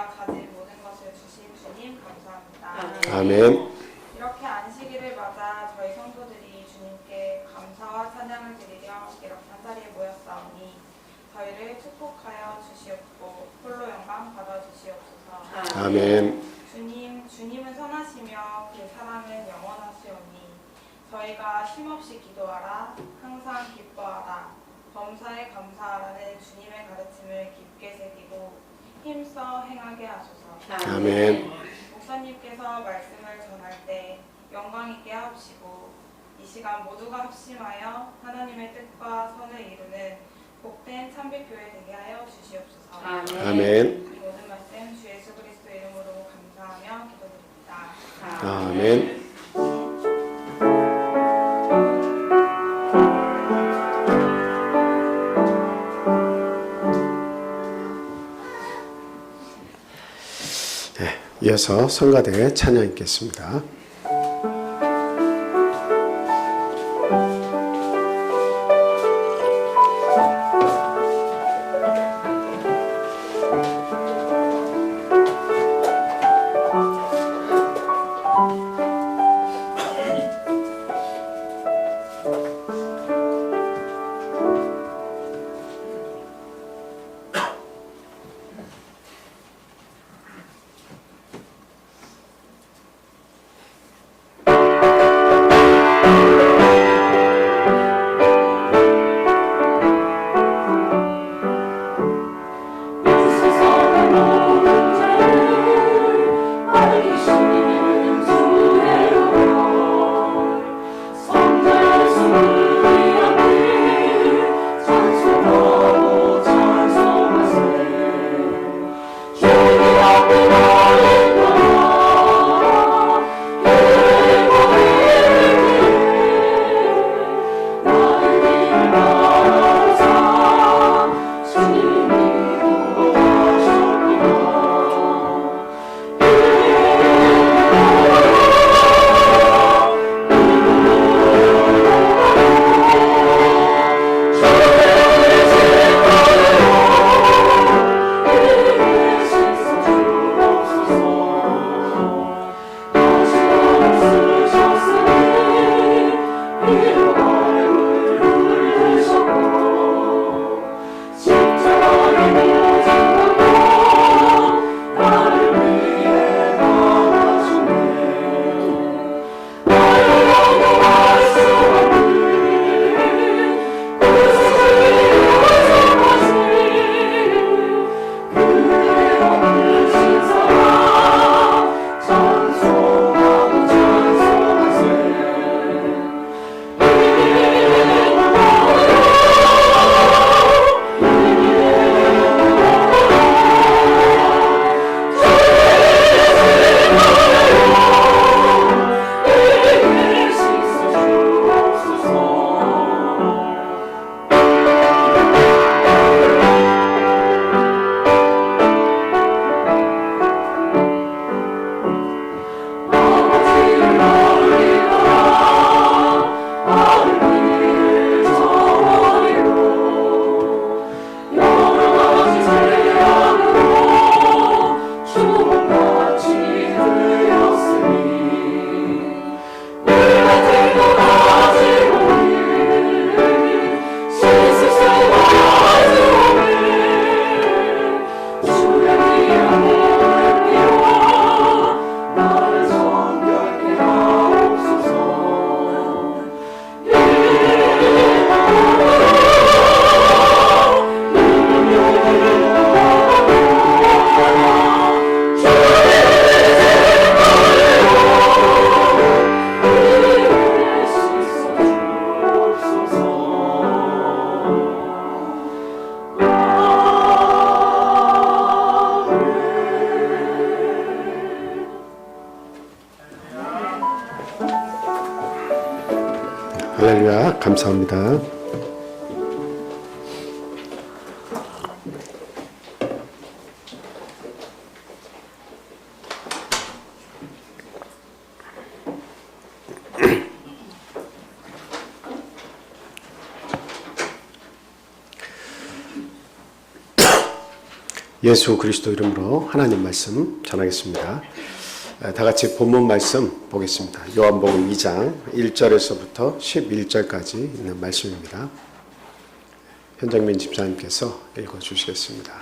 저희가 가진 모든 것을 주신 주님 감사합니다. 아멘. 이렇게 안식일을 맞아 저희 성도들이 주님께 감사와 찬양을 드리려 이렇게 한자리에 모였사오니 저희를 축복하여 주시옵고 홀로 영광 받아 주시옵소서. 아멘. 주님은 선하시며 그 사랑은 영원하시오니 저희가 쉼없이 기도하라 항상 기뻐하라 범사에 감사하라는 주님의 가르침을 깊게 새기고 힘써 행하게 하소서. 아멘. 목사님께서 말씀을 전할 때 영광 있게 하옵시고 이 시간 모두가 합심하여 하나님의 뜻과 선을 이루는 복된 참배교회 되게 하여 주시옵소서. 아멘. 이 모든 말씀 주 예수 그리스도 이름으로 감사하며 기도드립니다. 아멘. 네, 이어서 성가대 찬양 있겠습니다. 할렐루야, 감사합니다. 예수 그리스도 이름으로 하나님 말씀 전하겠습니다. 다 같이 본문 말씀 보겠습니다. 요한복음 2장 1절에서부터 11절까지 있는 말씀입니다. 현정민 집사님께서 읽어주시겠습니다.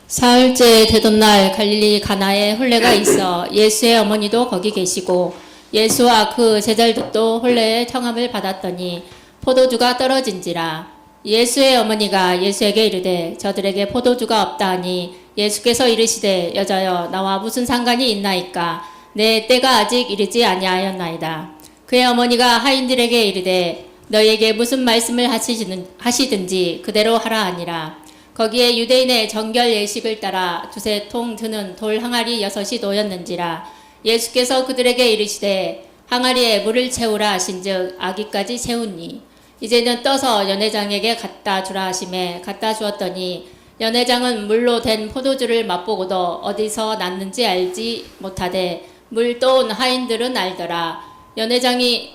사흘째 되던 날 갈릴리 가나에 혼례가 있어 예수의 어머니도 거기 계시고 예수와 그 제자들도 혼례의 청함을 받았더니 포도주가 떨어진지라. 예수의 어머니가 예수에게 이르되 저들에게 포도주가 없다 하니 예수께서 이르시되 여자여 나와 무슨 상관이 있나이까 내 때가 아직 이르지 아니하였나이다. 그의 어머니가 하인들에게 이르되 너희에게 무슨 말씀을 하시든지 그대로 하라 하니라. 거기에 유대인의 정결 예식을 따라 두세 통 드는 돌 항아리 6이 놓였는지라. 예수께서 그들에게 이르시되 항아리에 물을 채우라 하신즉 아기까지 채우니 이제는 떠서 연회장에게 갖다 주라 하시매 갖다 주었더니 연회장은 물로 된 포도주를 맛보고도 어디서 났는지 알지 못하되 물 떠온 하인들은 알더라. 연회장이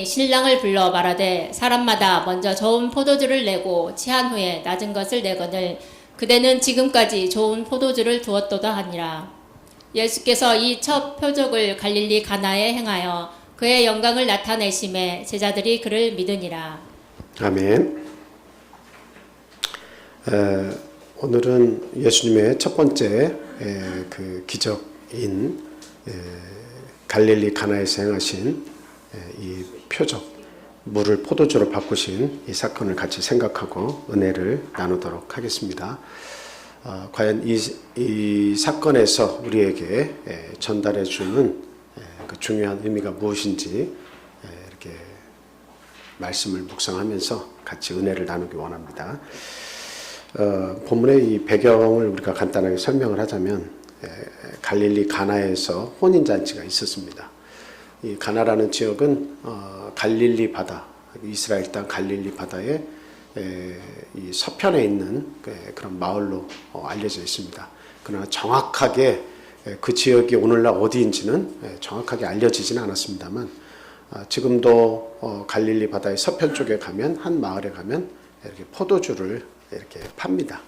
신랑을 불러 말하되 사람마다 먼저 좋은 포도주를 내고 취한 후에 낮은 것을 내거늘 그대는 지금까지 좋은 포도주를 두었도다 하니라. 예수께서 이 첫 표적을 갈릴리 가나에 행하여 그의 영광을 나타내심에 제자들이 그를 믿으니라. 아멘. 오늘은 예수님의 첫 번째 그 기적인 갈릴리 가나에서 행하신 이 표적, 물을 포도주로 바꾸신 이 사건을 같이 생각하고 은혜를 나누도록 하겠습니다. 과연 이 사건에서 우리에게 전달해 주는 그 중요한 의미가 무엇인지 이렇게 말씀을 묵상하면서 같이 은혜를 나누기 원합니다. 본문의 이 배경을 우리가 간단하게 설명을 하자면 갈릴리 가나에서 혼인잔치가 있었습니다. 이 가나라는 지역은 갈릴리 바다, 이스라엘 땅 갈릴리 바다의 이 서편에 있는 그런 마을로 알려져 있습니다. 그러나 정확하게 그 지역이 오늘날 어디인지는 정확하게 알려지지는 않았습니다만 지금도 갈릴리 바다의 서편 쪽에 가면 한 마을에 가면 이렇게 포도주를 이렇게 팝니다.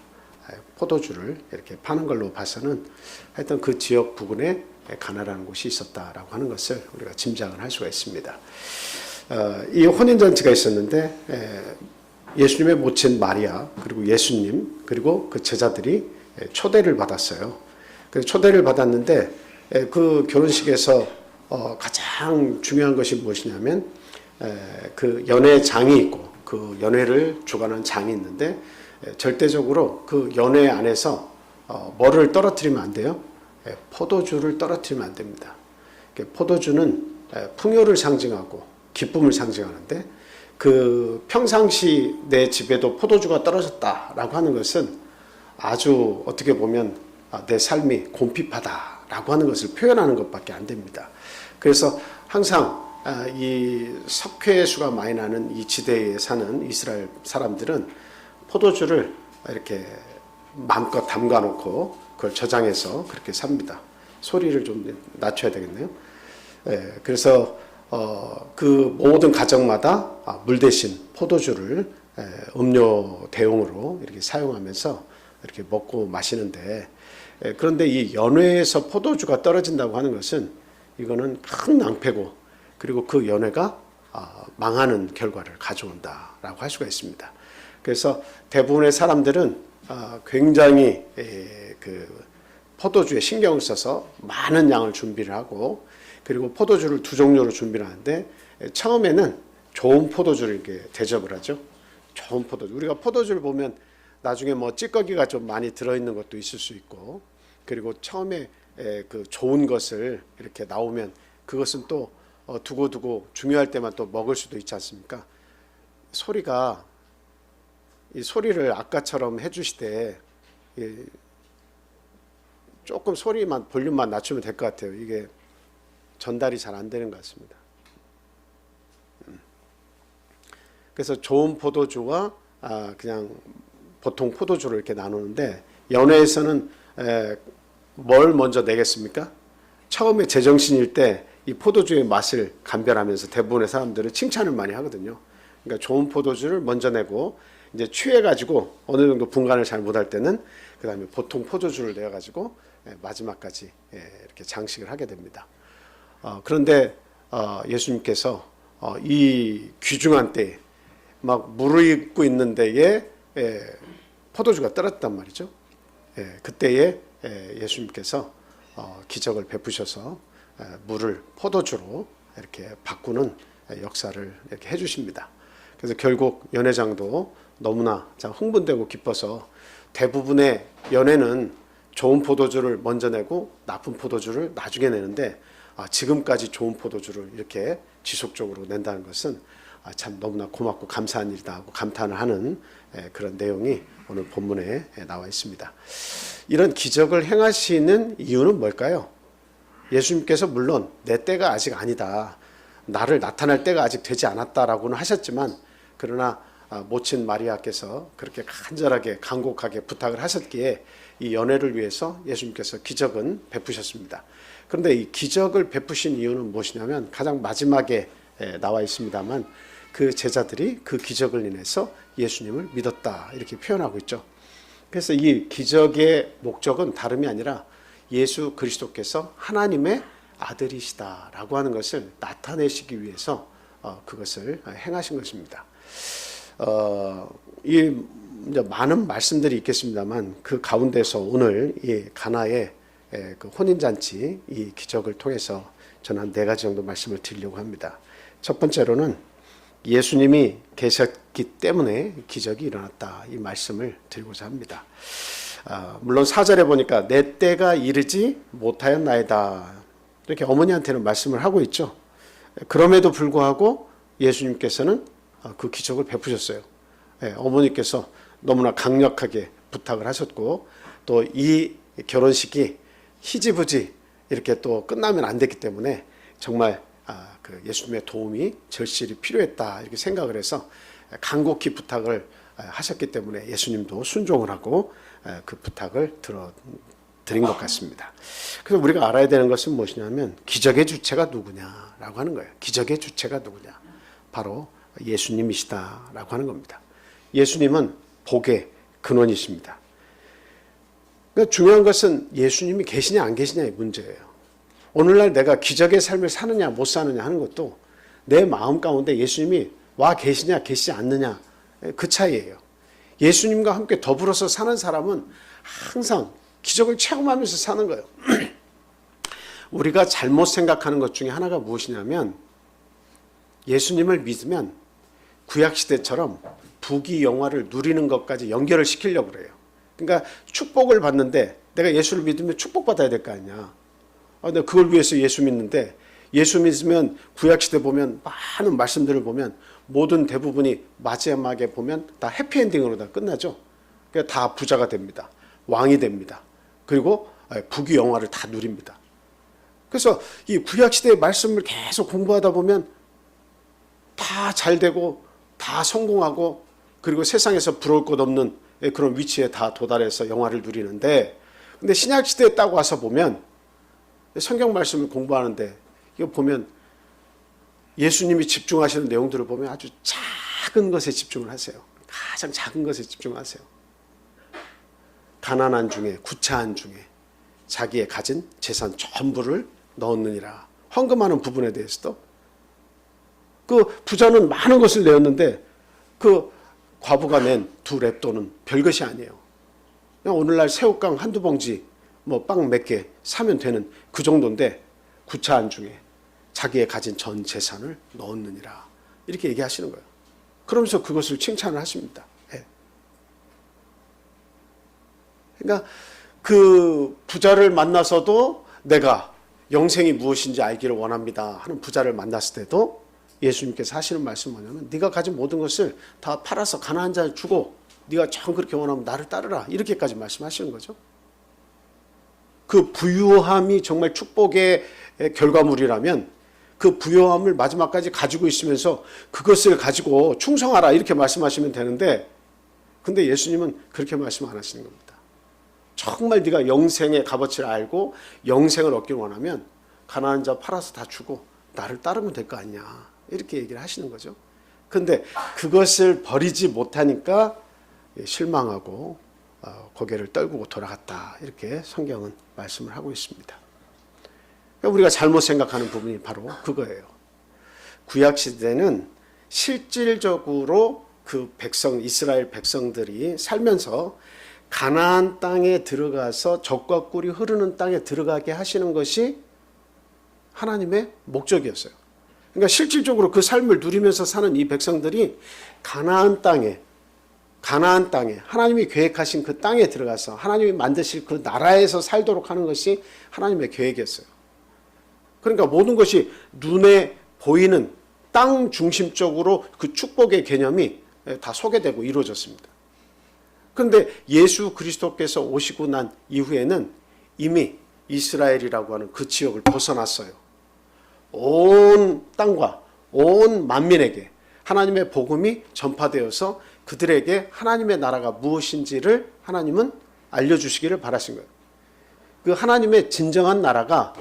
포도주를 이렇게 파는 걸로 봐서는 하여튼 그 지역 부근에 가나라는 곳이 있었다라고 하는 것을 우리가 짐작을 할 수가 있습니다. 이 혼인잔치가 있었는데 예수님의 모친 마리아 그리고 예수님 그리고 그 제자들이 초대를 받았어요. 그래서 초대를 받았는데 그 결혼식에서 가장 중요한 것이 무엇이냐면 그 연회장이 있고 그 연회를 주관하는 장이 있는데 절대적으로 그 연회 안에서 뭐를 떨어뜨리면 안 돼요? 포도주를 떨어뜨리면 안 됩니다. 포도주는 풍요를 상징하고 기쁨을 상징하는데 그 평상시 내 집에도 포도주가 떨어졌다라고 하는 것은 아주 어떻게 보면 내 삶이 곰핍하다라고 하는 것을 표현하는 것밖에 안 됩니다. 그래서 항상 이 석회수가 많이 나는 이 지대에 사는 이스라엘 사람들은 포도주를 이렇게 마음껏 담가놓고 그걸 저장해서 그렇게 삽니다. 소리를 좀 낮춰야 되겠네요. 그래서 그 모든 가정마다 물 대신 포도주를 음료 대용으로 이렇게 사용하면서 이렇게 먹고 마시는데 그런데 이 연회에서 포도주가 떨어진다고 하는 것은 이거는 큰 낭패고 그리고 그 연회가 망하는 결과를 가져온다라고 할 수가 있습니다. 그래서 대부분의 사람들은 굉장히 그 포도주에 신경을 써서 많은 양을 준비를 하고 그리고 포도주를 두 종류로 준비를 하는데 처음에는 좋은 포도주를 이렇게 대접을 하죠. 좋은 포도주. 우리가 포도주를 보면 나중에 뭐 찌꺼기가 좀 많이 들어있는 것도 있을 수 있고 그리고 처음에 그 좋은 것을 이렇게 나오면 그것은 또 두고두고 중요할 때만 또 먹을 수도 있지 않습니까? 이 소리를 아까처럼 해주시되 조금 소리만 볼륨만 낮추면 될 것 같아요. 이게 전달이 잘 안 되는 것 같습니다. 그래서 좋은 포도주와 그냥 보통 포도주를 이렇게 나누는데 연회에서는 뭘 먼저 내겠습니까? 처음에 제정신일 때 이 포도주의 맛을 감별하면서 대부분의 사람들은 칭찬을 많이 하거든요. 그러니까 좋은 포도주를 먼저 내고 이제 취해가지고 어느 정도 분간을 잘 못할 때는 그 다음에 보통 포도주를 내가지고 마지막까지 이렇게 장식을 하게 됩니다. 그런데 예수님께서 이 귀중한 때에 막 무르익고 있는 데에 포도주가 떨어졌단 말이죠. 그때에 예수님께서 기적을 베푸셔서 물을 포도주로 이렇게 바꾸는 역사를 이렇게 해주십니다. 그래서 결국 연회장도 너무나 흥분되고 기뻐서 대부분의 연회는 좋은 포도주를 먼저 내고 나쁜 포도주를 나중에 내는데 지금까지 좋은 포도주를 이렇게 지속적으로 낸다는 것은 참 너무나 고맙고 감사한 일이다 하고 감탄을 하는 그런 내용이 오늘 본문에 나와 있습니다. 이런 기적을 행하시는 이유는 뭘까요? 예수님께서 물론 내 때가 아직 아니다, 나를 나타날 때가 아직 되지 않았다라고는 하셨지만, 그러나 모친 마리아께서 그렇게 간절하게 간곡하게 부탁을 하셨기에 이 연회를 위해서 예수님께서 기적은 베푸셨습니다. 그런데 이 기적을 베푸신 이유는 무엇이냐면 가장 마지막에 나와 있습니다만, 그 제자들이 그 기적을 인해서 예수님을 믿었다 이렇게 표현하고 있죠. 그래서 이 기적의 목적은 다름이 아니라 예수 그리스도께서 하나님의 아들이시다라고 하는 것을 나타내시기 위해서 그것을 행하신 것입니다. 이 이제 많은 말씀들이 있겠습니다만 그 가운데서 오늘 이 가나의 그 혼인잔치 이 기적을 통해서 저는 한 4가지 정도 말씀을 드리려고 합니다. 첫 번째로는 예수님이 계셨기 때문에 기적이 일어났다 이 말씀을 드리고자 합니다. 물론 4절에 보니까 내 때가 이르지 못하였나이다 이렇게 어머니한테는 말씀을 하고 있죠. 그럼에도 불구하고 예수님께서는 그 기적을 베푸셨어요. 어머니께서 너무나 강력하게 부탁을 하셨고 또 이 결혼식이 희지부지 이렇게 또 끝나면 안 됐기 때문에 정말 그 예수님의 도움이 절실히 필요했다 이렇게 생각을 해서 간곡히 부탁을 하셨기 때문에 예수님도 순종을 하고 그 부탁을 드린 것 같습니다. 그래서 우리가 알아야 되는 것은 무엇이냐면 기적의 주체가 누구냐라고 하는 거예요. 기적의 주체가 누구냐? 바로 예수님이시다라고 하는 겁니다. 예수님은 복의 근원이십니다. 그러니까 중요한 것은 예수님이 계시냐 안 계시냐의 문제예요. 오늘날 내가 기적의 삶을 사느냐 못 사느냐 하는 것도 내 마음 가운데 예수님이 와 계시냐 계시지 않느냐 그 차이예요. 예수님과 함께 더불어서 사는 사람은 항상 기적을 체험하면서 사는 거예요. 우리가 잘못 생각하는 것 중에 하나가 무엇이냐면 예수님을 믿으면 구약시대처럼 부귀영화를 누리는 것까지 연결을 시키려고 그래요. 그러니까 축복을 받는데 내가 예수를 믿으면 축복받아야 될 거 아니야. 내가 그걸 위해서 예수 믿는데 예수 믿으면 구약시대 보면 많은 말씀들을 보면 모든 대부분이 마지막에 보면 다 해피엔딩으로 다 끝나죠. 그러니까 다 부자가 됩니다. 왕이 됩니다. 그리고 부귀영화를 다 누립니다. 그래서 이 구약시대의 말씀을 계속 공부하다 보면 다 잘되고 다 성공하고 그리고 세상에서 부러울 것 없는 그런 위치에 다 도달해서 영화를 누리는데, 근데 신약시대에 딱 와서 보면 성경 말씀을 공부하는데 이거 보면 예수님이 집중하시는 내용들을 보면 아주 작은 것에 집중을 하세요. 가장 작은 것에 집중하세요. 가난한 중에 구차한 중에 자기의 가진 재산 전부를 넣었느니라. 헌금하는 부분에 대해서도 그 부자는 많은 것을 내었는데 그 과부가 낸 2렙돈은 별것이 아니에요. 그냥 오늘날 새우깡 한두 봉지 뭐 빵 몇 개 사면 되는 그 정도인데 구차한 중에 자기의 가진 전 재산을 넣었느니라 이렇게 얘기하시는 거예요. 그러면서 그것을 칭찬을 하십니다. 그러니까 그 부자를 만나서도 내가 영생이 무엇인지 알기를 원합니다 하는 부자를 만났을 때도 예수님께서 하시는 말씀은 뭐냐면 네가 가진 모든 것을 다 팔아서 가난한 자를 주고 네가 정 그렇게 원하면 나를 따르라 이렇게까지 말씀하시는 거죠. 그 부유함이 정말 축복의 결과물이라면 그 부유함을 마지막까지 가지고 있으면서 그것을 가지고 충성하라 이렇게 말씀하시면 되는데, 근데 예수님은 그렇게 말씀 안 하시는 겁니다. 정말 네가 영생의 값어치를 알고 영생을 얻기를 원하면 가난한 자 팔아서 다 주고 나를 따르면 될 거 아니냐 이렇게 얘기를 하시는 거죠. 근데 그것을 버리지 못하니까 실망하고 고개를 떨구고 돌아갔다 이렇게 성경은 말씀을 하고 있습니다. 우리가 잘못 생각하는 부분이 바로 그거예요. 구약 시대는 실질적으로 그 이스라엘 백성들이 살면서 가나안 땅에 들어가서 젖과 꿀이 흐르는 땅에 들어가게 하시는 것이 하나님의 목적이었어요. 그러니까 실질적으로 그 삶을 누리면서 사는 이 백성들이 가나안 땅에 하나님이 계획하신 그 땅에 들어가서 하나님이 만드실 그 나라에서 살도록 하는 것이 하나님의 계획이었어요. 그러니까 모든 것이 눈에 보이는 땅 중심적으로 그 축복의 개념이 다 소개되고 이루어졌습니다. 그런데 예수 그리스도께서 오시고 난 이후에는 이미 이스라엘이라고 하는 그 지역을 벗어났어요. 온 땅과 온 만민에게 하나님의 복음이 전파되어서 그들에게 하나님의 나라가 무엇인지를 하나님은 알려주시기를 바라신 거예요. 그 하나님의 진정한 나라가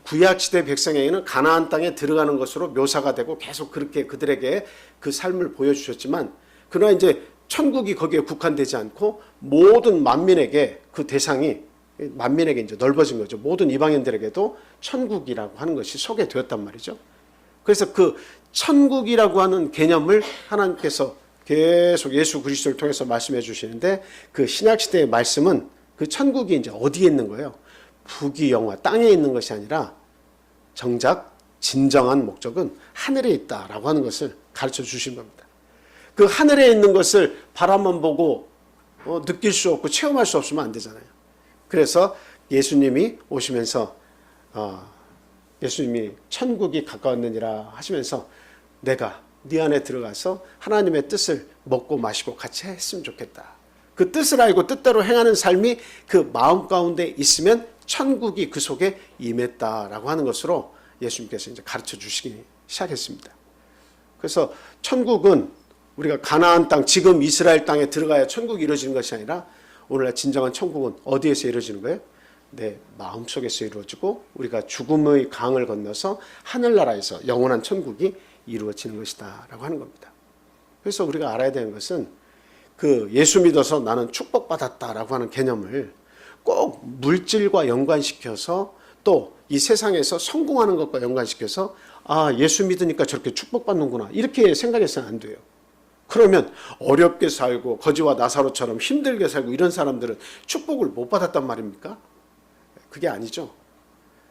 구약시대 백성에게는 가나안 땅에 들어가는 것으로 묘사가 되고 계속 그렇게 그들에게 그 삶을 보여주셨지만, 그러나 이제 천국이 거기에 국한되지 않고 모든 만민에게 그 대상이 만민에게 이제 넓어진 거죠. 모든 이방인들에게도 천국이라고 하는 것이 소개되었단 말이죠. 그래서 그 천국이라고 하는 개념을 하나님께서 계속 예수 그리스도를 통해서 말씀해 주시는데, 그 신약시대의 말씀은 그 천국이 이제 어디에 있는 거예요? 부귀영화 땅에 있는 것이 아니라 정작 진정한 목적은 하늘에 있다라고 하는 것을 가르쳐 주신 겁니다. 그 하늘에 있는 것을 바라만 보고 느낄 수 없고 체험할 수 없으면 안 되잖아요. 그래서 예수님이 오시면서 예수님이 천국이 가까웠느니라 하시면서 내가 네 안에 들어가서 하나님의 뜻을 먹고 마시고 같이 했으면 좋겠다. 그 뜻을 알고 뜻대로 행하는 삶이 그 마음 가운데 있으면 천국이 그 속에 임했다라고 하는 것으로 예수님께서 이제 가르쳐 주시기 시작했습니다. 그래서 천국은 우리가 가나안 땅, 지금 이스라엘 땅에 들어가야 천국이 이루어지는 것이 아니라 오늘날 진정한 천국은 어디에서 이루어지는 거예요? 내 마음속에서 이루어지고 우리가 죽음의 강을 건너서 하늘나라에서 영원한 천국이 이루어지는 것이다 라고 하는 겁니다. 그래서 우리가 알아야 되는 것은 그 예수 믿어서 나는 축복받았다라고 하는 개념을 꼭 물질과 연관시켜서 또 이 세상에서 성공하는 것과 연관시켜서 예수 믿으니까 저렇게 축복받는구나 이렇게 생각해서는 안 돼요. 그러면 어렵게 살고 거지와 나사로처럼 힘들게 살고 이런 사람들은 축복을 못 받았단 말입니까? 그게 아니죠.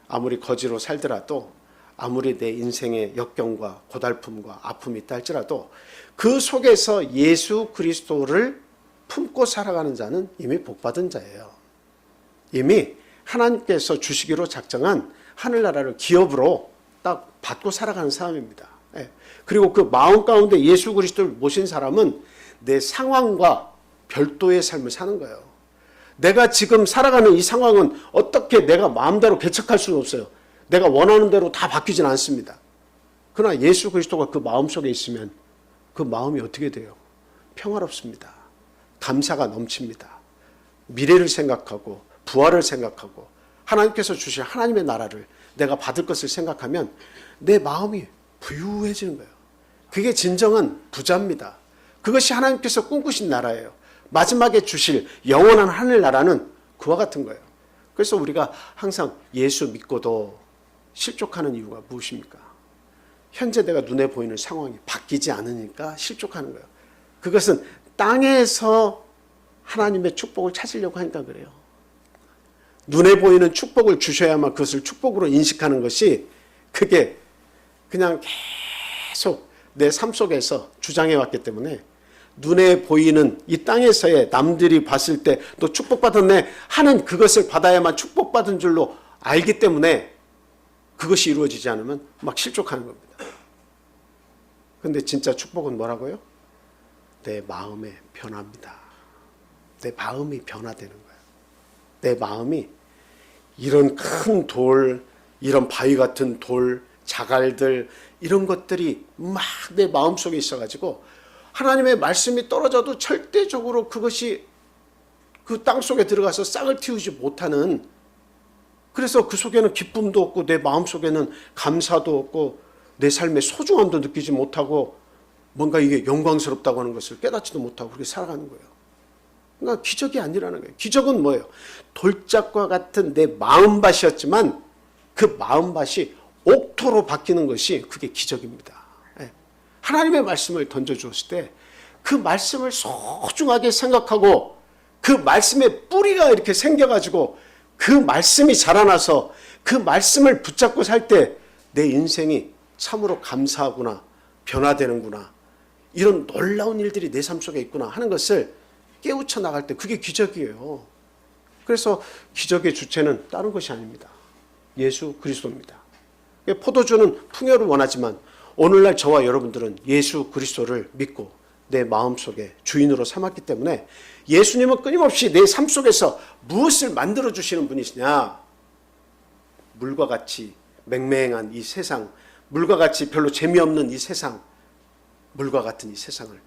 아무리 거지로 살더라도 아무리 내 인생의 역경과 고달픔과 아픔이 있다 할지라도 그 속에서 예수 그리스도를 품고 살아가는 자는 이미 복받은 자예요. 이미 하나님께서 주시기로 작정한 하늘나라를 기업으로 딱 받고 살아가는 사람입니다. 그리고 그 마음 가운데 예수 그리스도를 모신 사람은 내 상황과 별도의 삶을 사는 거예요. 내가 지금 살아가는 이 상황은 어떻게 내가 마음대로 개척할 수는 없어요. 내가 원하는 대로 다 바뀌진 않습니다. 그러나 예수 그리스도가 그 마음속에 있으면 그 마음이 어떻게 돼요? 평화롭습니다. 감사가 넘칩니다. 미래를 생각하고 부활을 생각하고 하나님께서 주신 하나님의 나라를 내가 받을 것을 생각하면 내 마음이 부유해지는 거예요. 그게 진정한 부자입니다. 그것이 하나님께서 꿈꾸신 나라예요. 마지막에 주실 영원한 하늘나라는 그와 같은 거예요. 그래서 우리가 항상 예수 믿고도 실족하는 이유가 무엇입니까? 현재 내가 눈에 보이는 상황이 바뀌지 않으니까 실족하는 거예요. 그것은 땅에서 하나님의 축복을 찾으려고 하니까 그래요. 눈에 보이는 축복을 주셔야만 그것을 축복으로 인식하는 것이, 그게 그냥 계속 내 삶 속에서 주장해 왔기 때문에 눈에 보이는 이 땅에서의 남들이 봤을 때 또 축복받았네 하는 그것을 받아야만 축복받은 줄로 알기 때문에 그것이 이루어지지 않으면 막 실족하는 겁니다. 그런데 진짜 축복은 뭐라고요? 내 마음의 변화입니다. 내 마음이 변화되는 거예요. 내 마음이 이런 큰 돌, 이런 바위 같은 돌, 자갈들 이런 것들이 막 내 마음속에 있어가지고 하나님의 말씀이 떨어져도 절대적으로 그것이 그 땅속에 들어가서 싹을 틔우지 못하는 그래서 그 속에는 기쁨도 없고 내 마음 속에는 감사도 없고 내 삶의 소중함도 느끼지 못하고 뭔가 이게 영광스럽다고 하는 것을 깨닫지도 못하고 그렇게 살아가는 거예요. 그러니까 기적이 아니라는 거예요. 기적은 뭐예요? 돌짝과 같은 내 마음밭이었지만 그 마음밭이 옥토로 바뀌는 것이 그게 기적입니다. 하나님의 말씀을 던져주었을 때 그 말씀을 소중하게 생각하고 그 말씀의 뿌리가 이렇게 생겨가지고 그 말씀이 자라나서 그 말씀을 붙잡고 살 때 내 인생이 참으로 감사하구나, 변화되는구나, 이런 놀라운 일들이 내 삶 속에 있구나 하는 것을 깨우쳐 나갈 때 그게 기적이에요. 그래서 기적의 주체는 다른 것이 아닙니다. 예수 그리스도입니다. 포도주는 풍요를 원하지만 오늘날 저와 여러분들은 예수 그리스도를 믿고 내 마음속에 주인으로 삼았기 때문에 예수님은 끊임없이 내 삶 속에서 무엇을 만들어 주시는 분이시냐? 물과 같이 맹맹한 이 세상, 물과 같이 별로 재미없는 이 세상, 물과 같은 이 세상을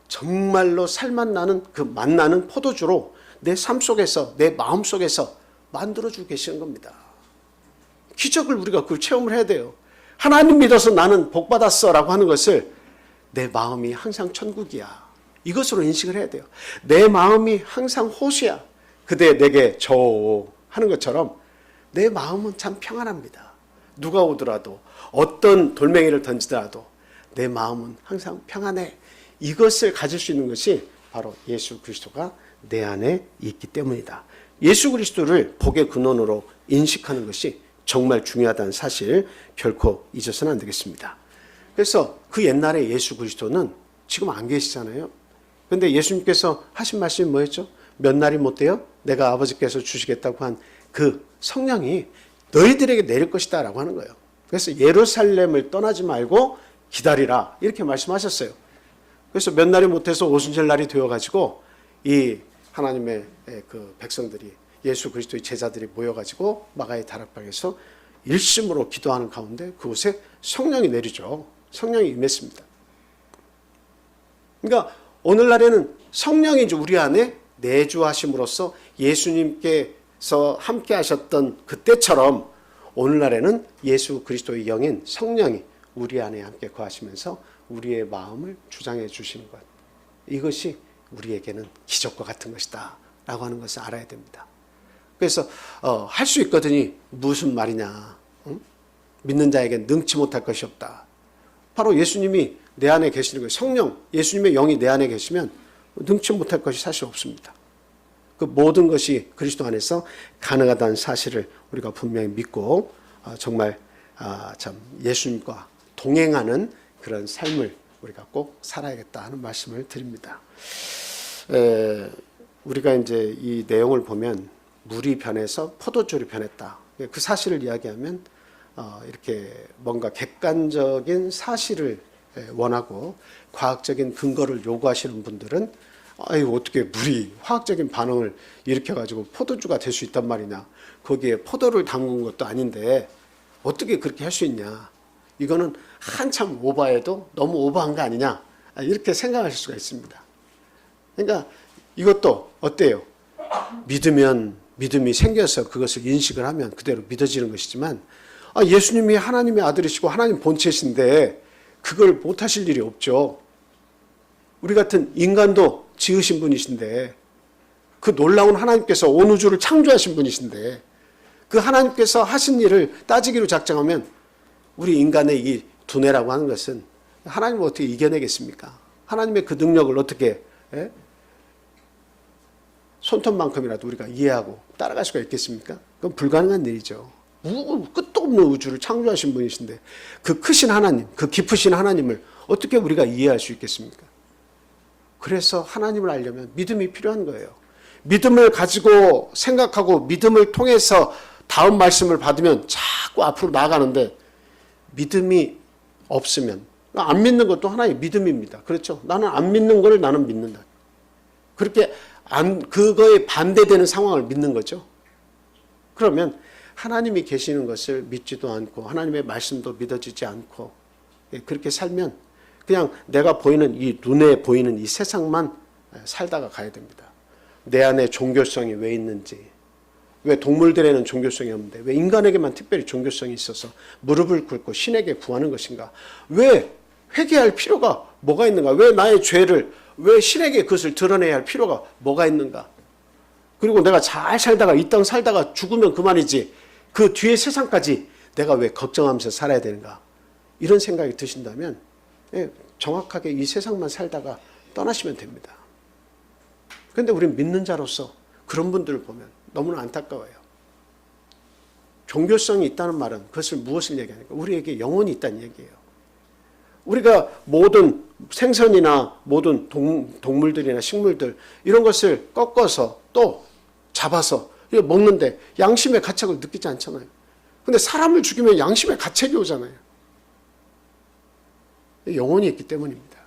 정말로 살맛나는 그 맛나는 포도주로 내 삶 속에서, 내 마음 속에서 만들어주고 계시는 겁니다. 기적을 우리가 그걸 체험을 해야 돼요. 하나님 믿어서 나는 복받았어 라고 하는 것을 내 마음이 항상 천국이야, 이것으로 인식을 해야 돼요. 내 마음이 항상 호수야, 그대 내게 저 하는 것처럼 내 마음은 참 평안합니다. 누가 오더라도 어떤 돌멩이를 던지더라도 내 마음은 항상 평안해. 이것을 가질 수 있는 것이 바로 예수 그리스도가 내 안에 있기 때문이다. 예수 그리스도를 복의 근원으로 인식하는 것이 정말 중요하다는 사실 결코 잊어서는 안 되겠습니다. 그래서 그 옛날에 예수 그리스도는 지금 안 계시잖아요. 그런데 예수님께서 하신 말씀이 뭐였죠? 몇 날이 못 돼요? 내가 아버지께서 주시겠다고 한 그 성령이 너희들에게 내릴 것이다 라고 하는 거예요. 그래서 예루살렘을 떠나지 말고 기다리라 이렇게 말씀하셨어요. 그래서 몇 날이 못해서 오순절 날이 되어가지고 이 하나님의 그 백성들이, 예수 그리스도의 제자들이 모여가지고 마가의 다락방에서 일심으로 기도하는 가운데 그곳에 성령이 내리죠. 성령이 임했습니다. 그러니까 오늘날에는 성령이 이제 우리 안에 내주하심으로써 예수님께서 함께 하셨던 그때처럼 오늘날에는 예수 그리스도의 영인 성령이 우리 안에 함께 거하시면서 우리의 마음을 주장해 주시는 것, 이것이 우리에게는 기적과 같은 것이다 라고 하는 것을 알아야 됩니다. 그래서 할 수 있거든이 무슨 말이냐, 응? 믿는 자에겐 능치 못할 것이 없다. 바로 예수님이 내 안에 계시는 거예요. 성령, 예수님의 영이 내 안에 계시면 능치 못할 것이 사실 없습니다. 그 모든 것이 그리스도 안에서 가능하다는 사실을 우리가 분명히 믿고 정말 참 예수님과 동행하는 그런 삶을 우리가 꼭 살아야겠다 하는 말씀을 드립니다. 우리가 이제 이 내용을 보면 물이 변해서 포도주로 변했다. 그 사실을 이야기하면 이렇게 뭔가 객관적인 사실을 원하고 과학적인 근거를 요구하시는 분들은 아유, 어떻게 물이 화학적인 반응을 일으켜가지고 포도주가 될 수 있단 말이냐. 거기에 포도를 담근 것도 아닌데 어떻게 그렇게 할 수 있냐. 이거는 한참 오버해도 너무 오버한 거 아니냐. 이렇게 생각하실 수가 있습니다. 그러니까 이것도 어때요? 믿으면 믿음이 생겨서 그것을 인식을 하면 그대로 믿어지는 것이지만 예수님이 하나님의 아들이시고 하나님 본체신데 그걸 못하실 일이 없죠. 우리 같은 인간도 지으신 분이신데, 그 놀라운 하나님께서 온 우주를 창조하신 분이신데 그 하나님께서 하신 일을 따지기로 작정하면 우리 인간의 이 두뇌라고 하는 것은 하나님을 어떻게 이겨내겠습니까? 하나님의 그 능력을 어떻게 손톱만큼이라도 우리가 이해하고 따라갈 수가 있겠습니까? 그건 불가능한 일이죠. 끝도 없는 우주를 창조하신 분이신데 그 크신 하나님, 그 깊으신 하나님을 어떻게 우리가 이해할 수 있겠습니까? 그래서 하나님을 알려면 믿음이 필요한 거예요. 믿음을 가지고 생각하고 믿음을 통해서 다음 말씀을 받으면 자꾸 앞으로 나아가는데 믿음이 없으면, 안 믿는 것도 하나의 믿음입니다. 그렇죠? 나는 안 믿는 걸 나는 믿는다. 그렇게 그거에 반대되는 상황을 믿는 거죠. 그러면 하나님이 계시는 것을 믿지도 않고 하나님의 말씀도 믿어지지 않고 그렇게 살면 그냥 내가 보이는 이 눈에 보이는 이 세상만 살다가 가야 됩니다. 내 안에 종교성이 왜 있는지, 왜 동물들에는 종교성이 없는데 왜 인간에게만 특별히 종교성이 있어서 무릎을 꿇고 신에게 구하는 것인가? 왜 회개할 필요가 뭐가 있는가? 왜 나의 죄를 왜 신에게 그것을 드러내야 할 필요가 뭐가 있는가? 그리고 내가 잘 살다가 이 땅 살다가 죽으면 그만이지 그 뒤에 세상까지 내가 왜 걱정하면서 살아야 되는가? 이런 생각이 드신다면 정확하게 이 세상만 살다가 떠나시면 됩니다. 그런데 우리는 믿는 자로서 그런 분들을 보면 너무나 안타까워요. 종교성이 있다는 말은 그것을 무엇을 얘기하니까 우리에게 영혼이 있다는 얘기예요. 우리가 모든 생선이나 모든 동물들이나 식물들 이런 것을 꺾어서 또 잡아서 먹는데 양심의 가책을 느끼지 않잖아요. 근데 사람을 죽이면 양심의 가책이 오잖아요. 영혼이 있기 때문입니다.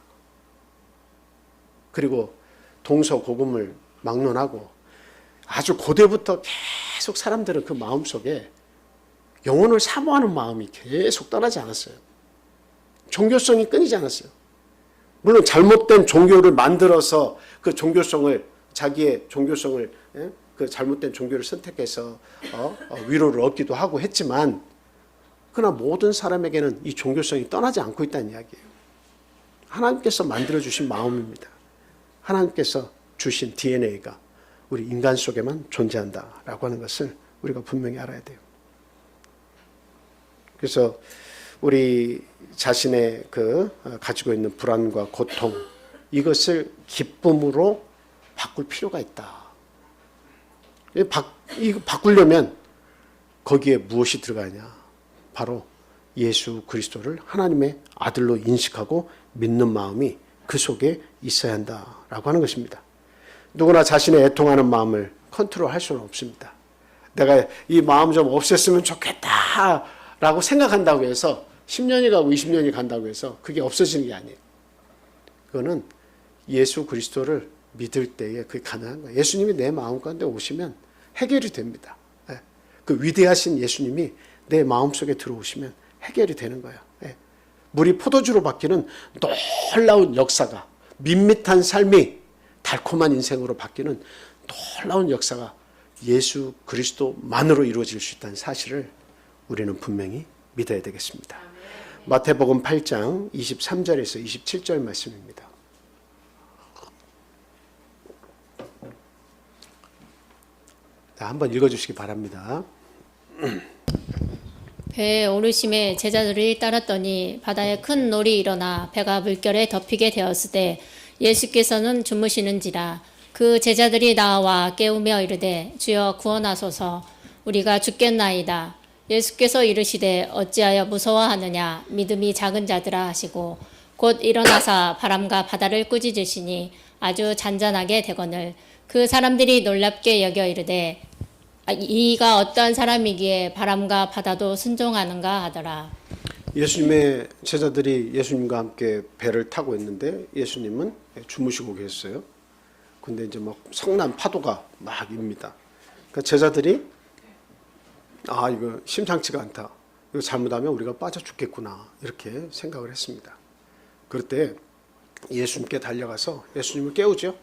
그리고 동서고금을 막론하고 아주 고대부터 계속 사람들은 그 마음속에 영혼을 사모하는 마음이 계속 떠나지 않았어요. 종교성이 끊이지 않았어요. 물론 잘못된 종교를 만들어서 그 종교성을 자기의 종교성을 그 잘못된 종교를 선택해서 위로를 얻기도 하고 했지만 그러나 모든 사람에게는 이 종교성이 떠나지 않고 있다는 이야기예요. 하나님께서 만들어주신 마음입니다. 하나님께서 주신 DNA가 우리 인간 속에만 존재한다라고 하는 것을 우리가 분명히 알아야 돼요. 그래서 우리 자신의 가지고 있는 불안과 고통 이것을 기쁨으로 바꿀 필요가 있다. 이거 바꾸려면 거기에 무엇이 들어가냐? 바로 예수 그리스도를 하나님의 아들로 인식하고 믿는 마음이 그 속에 있어야 한다라고 하는 것입니다. 누구나 자신의 애통하는 마음을 컨트롤할 수는 없습니다. 내가 이 마음 좀 없앴으면 좋겠다라고 생각한다고 해서 10년이 가고 20년이 간다고 해서 그게 없어지는 게 아니에요. 그거는 예수 그리스도를 믿을 때에 그게 가능한 거예요. 예수님이 내 마음 가운데 오시면 해결이 됩니다. 그 위대하신 예수님이 내 마음속에 들어오시면 해결이 되는 거예요. 물이 포도주로 바뀌는 놀라운 역사가, 밋밋한 삶이 달콤한 인생으로 바뀌는 놀라운 역사가 예수 그리스도만으로 이루어질 수 있다는 사실을 우리는 분명히 믿어야 되겠습니다. 마태복음 8장 23절에서 27절 말씀입니다. 자, 한번 읽어주시기 바랍니다. 배에 오르심에 제자들이 따랐더니 바다에 큰 놀이 일어나 배가 물결에 덮이게 되었을 때 예수께서는 주무시는지라. 그 제자들이 나와 깨우며 이르되 주여 구원하소서 우리가 죽겠나이다. 예수께서 이르시되 어찌하여 무서워하느냐 믿음이 작은 자들아 하시고 곧 일어나사 바람과 바다를 꾸짖으시니 아주 잔잔하게 되거늘 그 사람들이 놀랍게 여겨 이르되 이가 어떠한 사람이기에 바람과 바다도 순종하는가 하더라. 예수님의 제자들이 예수님과 함께 배를 타고 있는데 예수님은 주무시고 계셨어요. 근데 이제 막 성난 파도가 막 입니다. 그러니까 제자들이 이거 심상치가 않다. 이거 잘못하면 우리가 빠져 죽겠구나. 이렇게 생각을 했습니다. 그럴 때 예수님께 달려가서 예수님을 깨우죠.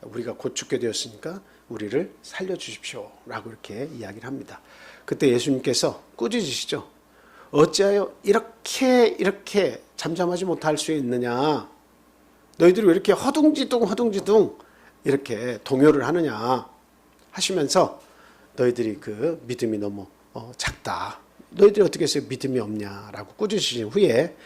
우리가 곧 죽게 되었으니까 우리를 살려주십시오. 라고 이렇게 이야기를 합니다. 그때 예수님께서 꾸짖으시죠. 어찌하여 이렇게 잠잠하지 못할 수 있느냐. 너희들이 왜 이렇게 허둥지둥 이렇게 동요를 하느냐 하시면서 너희들이 그 믿음이 너무 작다. 너희들이 어떻게 해서 믿음이 없냐라고 꾸짖으신 후에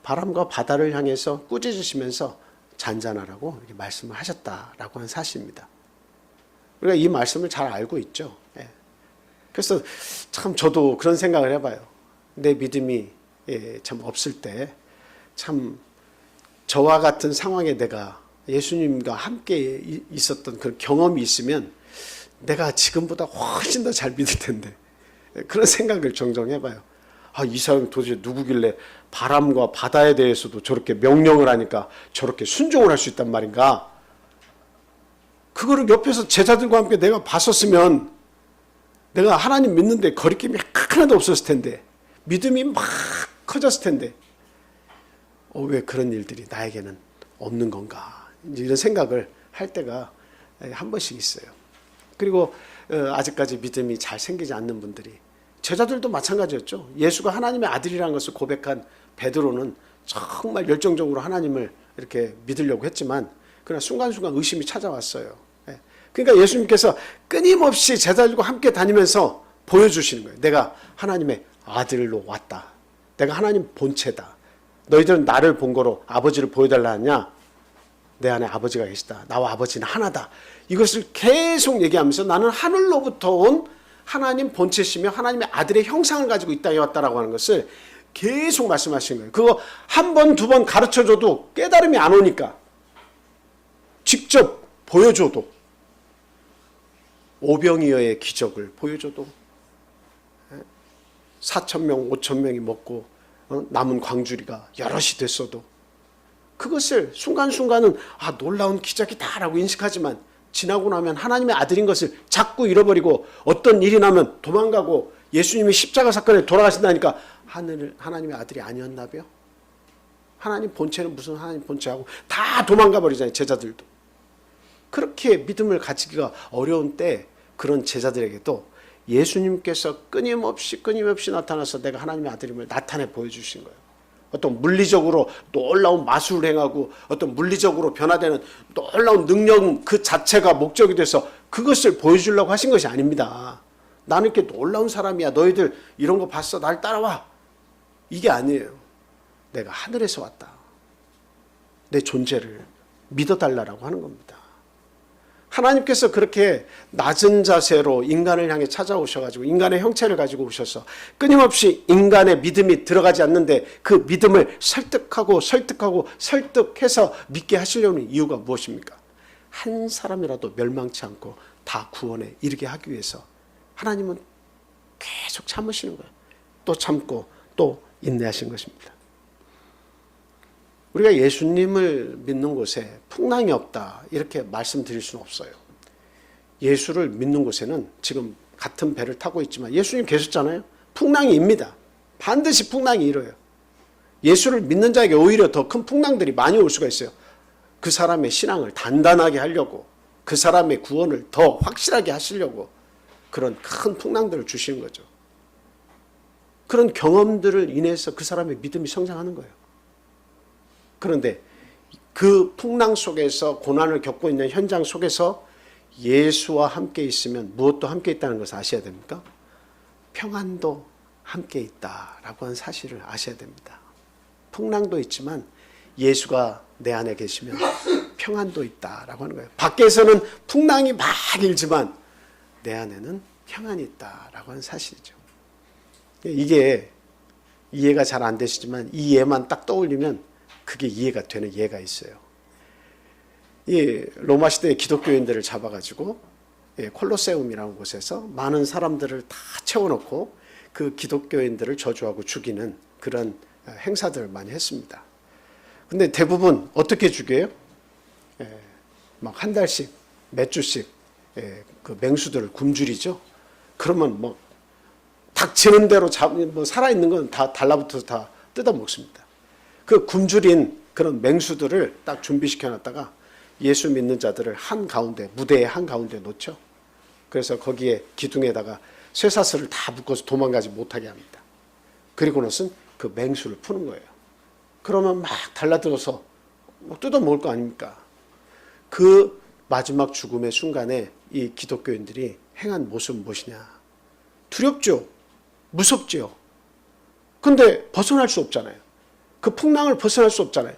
바람과 바다를 향해서 꾸짖으시면서 잔잔하라고 이렇게 말씀을 하셨다라고 하는 사실입니다. 우리가 이 말씀을 잘 알고 있죠. 그래서 참 저도 그런 생각을 해봐요. 내 믿음이 참 없을 때 참 저와 같은 상황에 내가 예수님과 함께 있었던 그 경험이 있으면 내가 지금보다 훨씬 더 잘 믿을 텐데 그런 생각을 종종 해봐요. 이 사람이 도대체 누구길래 바람과 바다에 대해서도 저렇게 명령을 하니까 저렇게 순종을 할 수 있단 말인가. 그거를 옆에서 제자들과 함께 내가 봤었으면 내가 하나님 믿는데 거리낌이 하나도 없었을 텐데 믿음이 막 커졌을 텐데 왜 그런 일들이 나에게는 없는 건가. 이런 생각을 할 때가 한 번씩 있어요. 그리고 아직까지 믿음이 잘 생기지 않는 분들이, 제자들도 마찬가지였죠. 예수가 하나님의 아들이라는 것을 고백한 베드로는 정말 열정적으로 하나님을 이렇게 믿으려고 했지만 그러나 순간순간 의심이 찾아왔어요. 그러니까 예수님께서 끊임없이 제자들과 함께 다니면서 보여주시는 거예요. 내가 하나님의 아들로 왔다. 내가 하나님 본체다. 너희들은 나를 본 거로 아버지를 보여달라 하냐? 내 안에 아버지가 계시다. 나와 아버지는 하나다. 이것을 계속 얘기하면서 나는 하늘로부터 온 하나님 본체시며 하나님의 아들의 형상을 가지고 이 땅에 왔다라고 하는 것을 계속 말씀하시는 거예요. 그거 한 번, 두 번 가르쳐줘도 깨달음이 안 오니까 직접 보여줘도, 오병이어의 기적을 보여줘도 4,000명, 5,000명이 먹고 남은 광주리가 여럿이 됐어도 그것을 순간순간은 놀라운 기적이다라고 인식하지만 지나고 나면 하나님의 아들인 것을 자꾸 잃어버리고 어떤 일이 나면 도망가고 예수님이 십자가 사건에 돌아가신다니까 하나님의 아들이 아니었나벼? 하나님 본체는 무슨 하나님 본체하고 다 도망가 버리잖아요. 제자들도. 그렇게 믿음을 가지기가 어려운 때 그런 제자들에게도 예수님께서 끊임없이 나타나서 내가 하나님의 아들임을 나타내 보여주신 거예요. 어떤 물리적으로 놀라운 마술을 행하고 어떤 물리적으로 변화되는 놀라운 능력 그 자체가 목적이 돼서 그것을 보여주려고 하신 것이 아닙니다. 나는 이렇게 놀라운 사람이야. 너희들 이런 거 봤어? 날 따라와. 이게 아니에요. 내가 하늘에서 왔다. 내 존재를 믿어달라고 하는 겁니다. 하나님께서 그렇게 낮은 자세로 인간을 향해 찾아오셔가지고 인간의 형체를 가지고 오셔서 끊임없이 인간의 믿음이 들어가지 않는데 그 믿음을 설득해서 믿게 하시려는 이유가 무엇입니까? 한 사람이라도 멸망치 않고 다 구원에 이르게 하기 위해서 하나님은 계속 참으시는 거예요. 또 참고 또 인내하신 것입니다. 우리가 예수님을 믿는 곳에 풍랑이 없다 이렇게 말씀드릴 수는 없어요. 예수를 믿는 곳에는 지금 같은 배를 타고 있지만 예수님 계셨잖아요. 풍랑이 입니다. 반드시 풍랑이 일어요. 예수를 믿는 자에게 오히려 더 큰 풍랑들이 많이 올 수가 있어요. 그 사람의 신앙을 단단하게 하려고, 그 사람의 구원을 더 확실하게 하시려고 그런 큰 풍랑들을 주시는 거죠. 그런 경험들을 인해서 그 사람의 믿음이 성장하는 거예요. 그런데 그 풍랑 속에서 고난을 겪고 있는 현장 속에서 예수와 함께 있으면 무엇도 함께 있다는 것을 아셔야 됩니까? 평안도 함께 있다라고 하는 사실을 아셔야 됩니다. 풍랑도 있지만 예수가 내 안에 계시면 평안도 있다라고 하는 거예요. 밖에서는 풍랑이 막 일지만 내 안에는 평안이 있다라고 하는 사실이죠. 이게 이해가 잘 안 되시지만 이 예만 딱 떠올리면 그게 이해가 되는 예가 있어요. 이 로마 시대의 기독교인들을 잡아가지고 콜로세움이라는 곳에서 많은 사람들을 다 채워놓고 그 기독교인들을 저주하고 죽이는 그런 행사들을 많이 했습니다. 근데 대부분 어떻게 죽여요? 막 한 달씩, 몇 주씩 그 맹수들을 굶주리죠. 그러면 뭐 닥치는 대로 뭐 살아있는 건 다 달라붙어서 다 뜯어 먹습니다. 그 굶주린 그런 맹수들을 딱 준비시켜 놨다가 예수 믿는 자들을 한가운데, 무대의 한가운데 놓죠. 그래서 거기에 기둥에다가 쇠사슬을 다 묶어서 도망가지 못하게 합니다. 그리고 나서는 그 맹수를 푸는 거예요. 그러면 막 달라들어서 뜯어 먹을 거 아닙니까? 그 마지막 죽음의 순간에 이 기독교인들이 행한 모습은 무엇이냐? 두렵죠. 무섭죠. 근데 벗어날 수 없잖아요. 그 풍랑을 벗어날 수 없잖아요.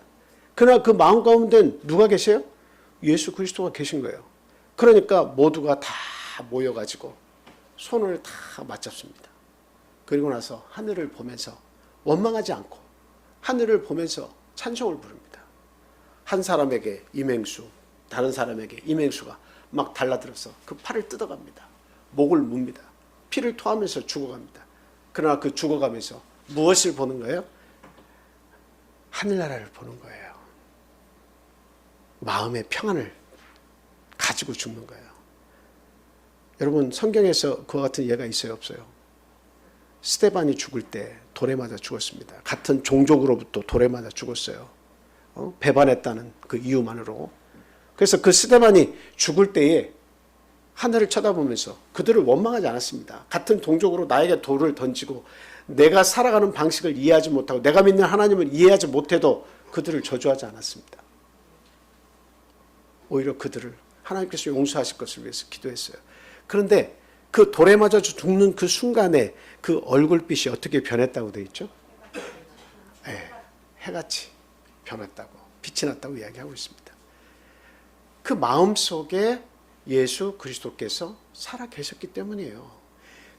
그러나 그 마음 가운데 누가 계세요? 예수 그리스도가 계신 거예요. 그러니까 모두가 다 모여가지고 손을 다 맞잡습니다. 그리고 나서 하늘을 보면서 원망하지 않고 하늘을 보면서 찬송을 부릅니다. 한 사람에게 이맹수, 다른 사람에게 이맹수가 막 달라들어서 그 팔을 뜯어갑니다. 목을 뭅니다. 피를 토하면서 죽어갑니다. 그러나 그 죽어가면서 무엇을 보는 거예요? 하늘나라를 보는 거예요. 마음의 평안을 가지고 죽는 거예요. 여러분 성경에서 그와 같은 예가 있어요, 없어요? 스데반이 죽을 때 돌에 맞아 죽었습니다. 같은 종족으로부터 돌에 맞아 죽었어요. 배반했다는 그 이유만으로. 그래서 그 스데반이 죽을 때에 하늘을 쳐다보면서 그들을 원망하지 않았습니다. 같은 동족으로 나에게 돌을 던지고 내가 살아가는 방식을 이해하지 못하고 내가 믿는 하나님을 이해하지 못해도 그들을 저주하지 않았습니다. 오히려 그들을 하나님께서 용서하실 것을 위해서 기도했어요. 그런데 그 돌에 맞아 죽는 그 순간에 그 얼굴빛이 어떻게 변했다고 되어 있죠? 네, 해같이 변했다고, 빛이 났다고 이야기하고 있습니다. 그 마음속에 예수 그리스도께서 살아 계셨기 때문이에요.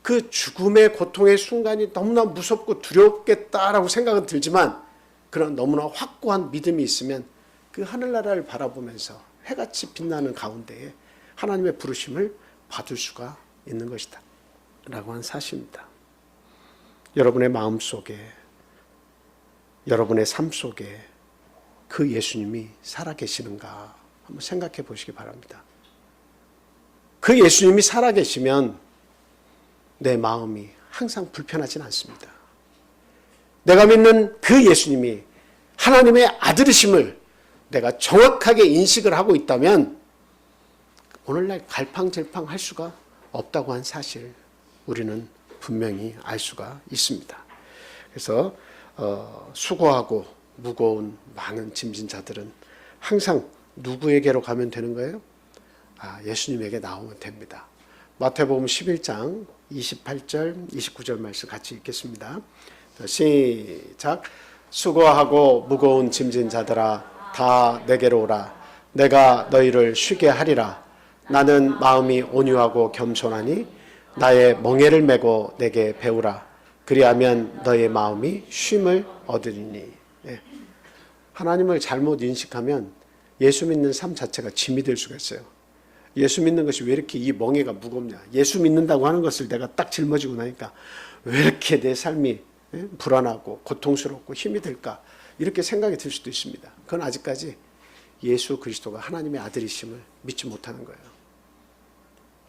그 죽음의 고통의 순간이 너무나 무섭고 두렵겠다라고 생각은 들지만 그런 너무나 확고한 믿음이 있으면 그 하늘나라를 바라보면서 해같이 빛나는 가운데에 하나님의 부르심을 받을 수가 있는 것이다 라고 하는 사실입니다. 여러분의 마음속에, 여러분의 삶 속에 그 예수님이 살아계시는가 한번 생각해 보시기 바랍니다. 그 예수님이 살아계시면 내 마음이 항상 불편하진 않습니다. 내가 믿는 그 예수님이 하나님의 아들이심을 내가 정확하게 인식을 하고 있다면 오늘날 갈팡질팡 할 수가 없다고 한 사실 우리는 분명히 알 수가 있습니다. 그래서 수고하고 무거운 많은 짐진 자들은 항상 누구에게로 가면 되는 거예요? 예수님에게 나오면 됩니다. 마태복음 11장 28절 29절 말씀 같이 읽겠습니다. 시작. 수고하고 무거운 짐진 자들아 다 내게로 오라. 내가 너희를 쉬게 하리라. 나는 마음이 온유하고 겸손하니 나의 멍에를 메고 내게 배우라. 그리하면 너의 마음이 쉼을 얻으리니. 하나님을 잘못 인식하면 예수 믿는 삶 자체가 짐이 될 수가 있어요. 예수 믿는 것이 왜 이렇게 이 멍에가 무겁냐. 예수 믿는다고 하는 것을 내가 딱 짊어지고 나니까 왜 이렇게 내 삶이 불안하고 고통스럽고 힘이 들까. 이렇게 생각이 들 수도 있습니다. 그건 아직까지 예수 그리스도가 하나님의 아들이심을 믿지 못하는 거예요.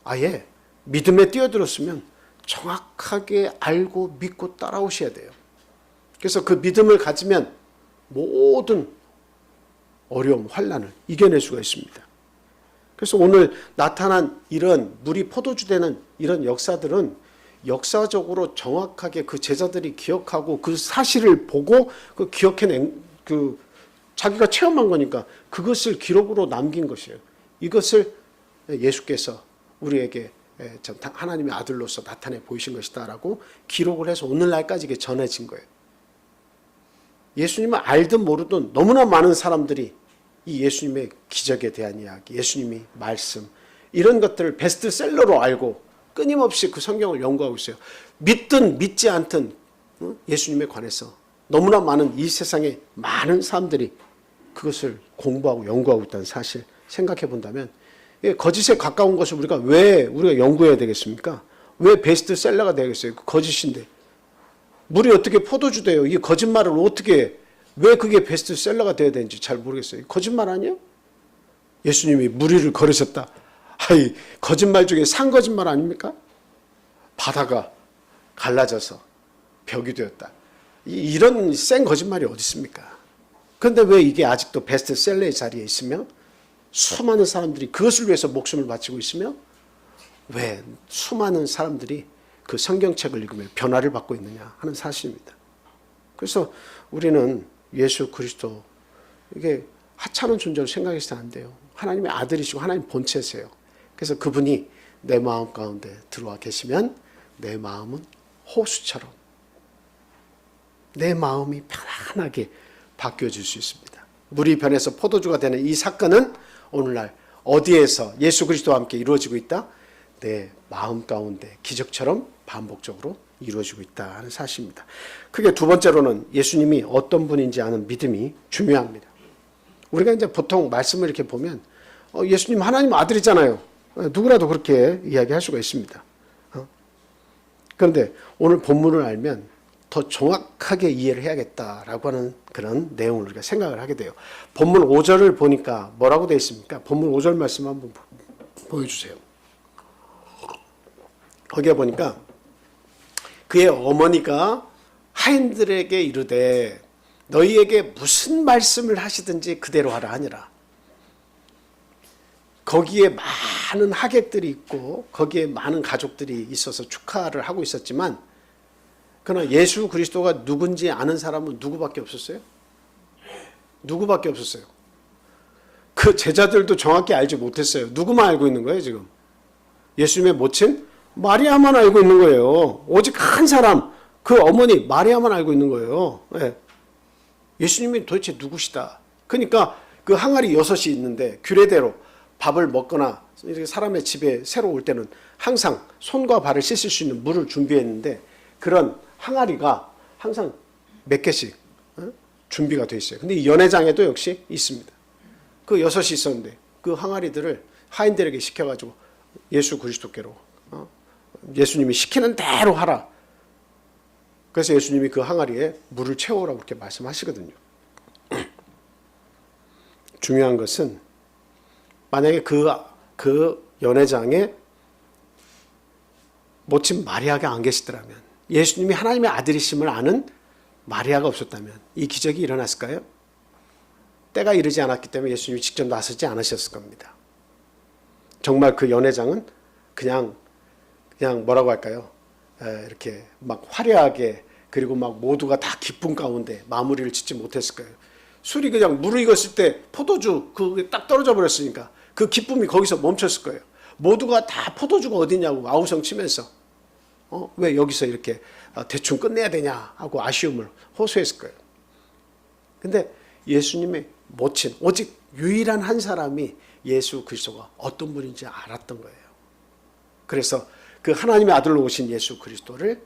아예 믿음에 뛰어들었으면 정확하게 알고 믿고 따라오셔야 돼요. 그래서 그 믿음을 가지면 모든 어려움, 환난을 이겨낼 수가 있습니다. 그래서 오늘 나타난 이런 물이 포도주 되는 이런 역사들은 역사적으로 정확하게 그 제자들이 기억하고 그 사실을 보고 그 기억해낸 그 자기가 체험한 거니까 그것을 기록으로 남긴 것이에요. 이것을 예수께서 우리에게 하나님의 아들로서 나타내 보이신 것이다라고 기록을 해서 오늘날까지 이게 전해진 거예요. 예수님을 알든 모르든 너무나 많은 사람들이 이 예수님의 기적에 대한 이야기, 예수님이 말씀 이런 것들을 베스트셀러로 알고 끊임없이 그 성경을 연구하고 있어요. 믿든 믿지 않든 예수님에 관해서 너무나 많은 이 세상에 많은 사람들이 그것을 공부하고 연구하고 있다는 사실 생각해 본다면 거짓에 가까운 것을 우리가 연구해야 되겠습니까? 왜 베스트셀러가 되겠어요? 거짓인데. 물이 어떻게 포도주 돼요? 이 거짓말을 어떻게 왜 그게 베스트셀러가 돼야 되는지 잘 모르겠어요. 거짓말 아니에요? 예수님이 무리를 걸으셨다. 거짓말 중에 상거짓말 아닙니까? 바다가 갈라져서 벽이 되었다. 이런 센 거짓말이 어디 있습니까? 그런데 왜 이게 아직도 베스트셀러의 자리에 있으며 수많은 사람들이 그것을 위해서 목숨을 바치고 있으며 왜 수많은 사람들이 그 성경책을 읽으며 변화를 받고 있느냐 하는 사실입니다. 그래서 우리는 예수 그리스도 이게 하찮은 존재로 생각해서는 안 돼요. 하나님의 아들이시고 하나님 본체세요. 그래서 그분이 내 마음 가운데 들어와 계시면 내 마음은 호수처럼 내 마음이 편안하게 바뀌어질 수 있습니다. 물이 변해서 포도주가 되는 이 사건은 오늘날 어디에서 예수 그리스도와 함께 이루어지고 있다? 내 마음 가운데 기적처럼 반복적으로 이루어지고 있다 하는 사실입니다. 크게 두 번째로는 예수님이 어떤 분인지 아는 믿음이 중요합니다. 우리가 이제 보통 말씀을 이렇게 보면 예수님 하나님 아들이잖아요. 누구라도 그렇게 이야기할 수가 있습니다. 그런데 오늘 본문을 알면 더 정확하게 이해를 해야겠다라고 하는 그런 내용을 우리가 생각을 하게 돼요. 본문 5절을 보니까 뭐라고 되어 있습니까? 본문 5절 말씀 한번 보여주세요. 거기에 보니까 그의 어머니가 하인들에게 이르되 너희에게 무슨 말씀을 하시든지 그대로 하라 하니라. 거기에 많은 하객들이 있고 거기에 많은 가족들이 있어서 축하를 하고 있었지만 그러나 예수 그리스도가 누군지 아는 사람은 누구밖에 없었어요? 누구밖에 없었어요. 그 제자들도 정확히 알지 못했어요. 누구만 알고 있는 거예요 지금? 예수님의 모친 마리아만 알고 있는 거예요. 오직 한 사람, 그 어머니 마리아만 알고 있는 거예요. 예. 예수님이 도대체 누구시다. 그러니까 그 항아리 6이 있는데 규례대로 밥을 먹거나 이렇게 사람의 집에 새로 올 때는 항상 손과 발을 씻을 수 있는 물을 준비했는데 그런 항아리가 항상 몇 개씩 준비가 되어 있어요. 근데 이 연회장에도 역시 있습니다. 그 6이 있었는데 그 항아리들을 하인들에게 시켜가지고 예수 그리스도께로 예수님이 시키는 대로 하라. 그래서 예수님이 그 항아리에 물을 채우라고 그렇게 말씀하시거든요. 중요한 것은 만약에 그 연회장에 모친 마리아가 안 계시더라면 예수님이 하나님의 아들이심을 아는 마리아가 없었다면 이 기적이 일어났을까요? 때가 이르지 않았기 때문에 예수님이 직접 나서지 않으셨을 겁니다. 정말 그 연회장은 그냥 뭐라고 할까요? 이렇게 막 화려하게 그리고 막 모두가 다 기쁨 가운데 마무리를 짓지 못했을 거예요. 술이 그냥 무르익었을 때 포도주 그게 딱 떨어져 버렸으니까 그 기쁨이 거기서 멈췄을 거예요. 모두가 다 포도주가 어디냐고 아우성 치면서 왜 여기서 이렇게 대충 끝내야 되냐 하고 아쉬움을 호소했을 거예요. 근데 예수님의 모친 오직 유일한 한 사람이 예수 그리스도가 어떤 분인지 알았던 거예요. 그래서 그 하나님의 아들로 오신 예수 그리스도를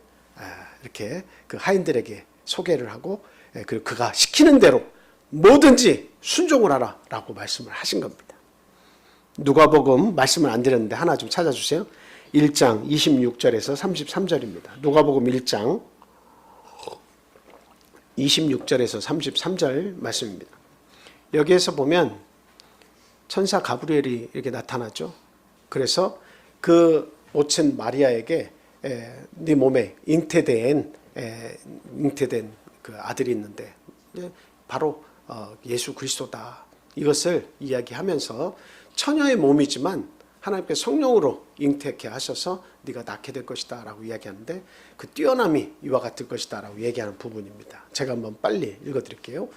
이렇게 그 하인들에게 소개를 하고 그리고 그가 시키는 대로 뭐든지 순종을 하라라고 말씀을 하신 겁니다. 누가복음 말씀을 안 드렸는데 하나 좀 찾아주세요. 1장 26절에서 33절입니다. 누가복음 1장 26절에서 33절 말씀입니다. 여기에서 보면 천사 가브리엘이 이렇게 나타나죠. 그래서 그 모친 마리아에게 네 몸에 잉태된 그 아들이 있는데 바로 예수 그리스도다. 이것을 이야기하면서 처녀의 몸이지만 하나님께 성령으로 잉태케 하셔서 네가 낳게 될 것이다 라고 이야기하는데 그 뛰어남이 이와 같을 것이다 라고 얘기하는 부분입니다. 제가 한번 빨리 읽어드릴게요.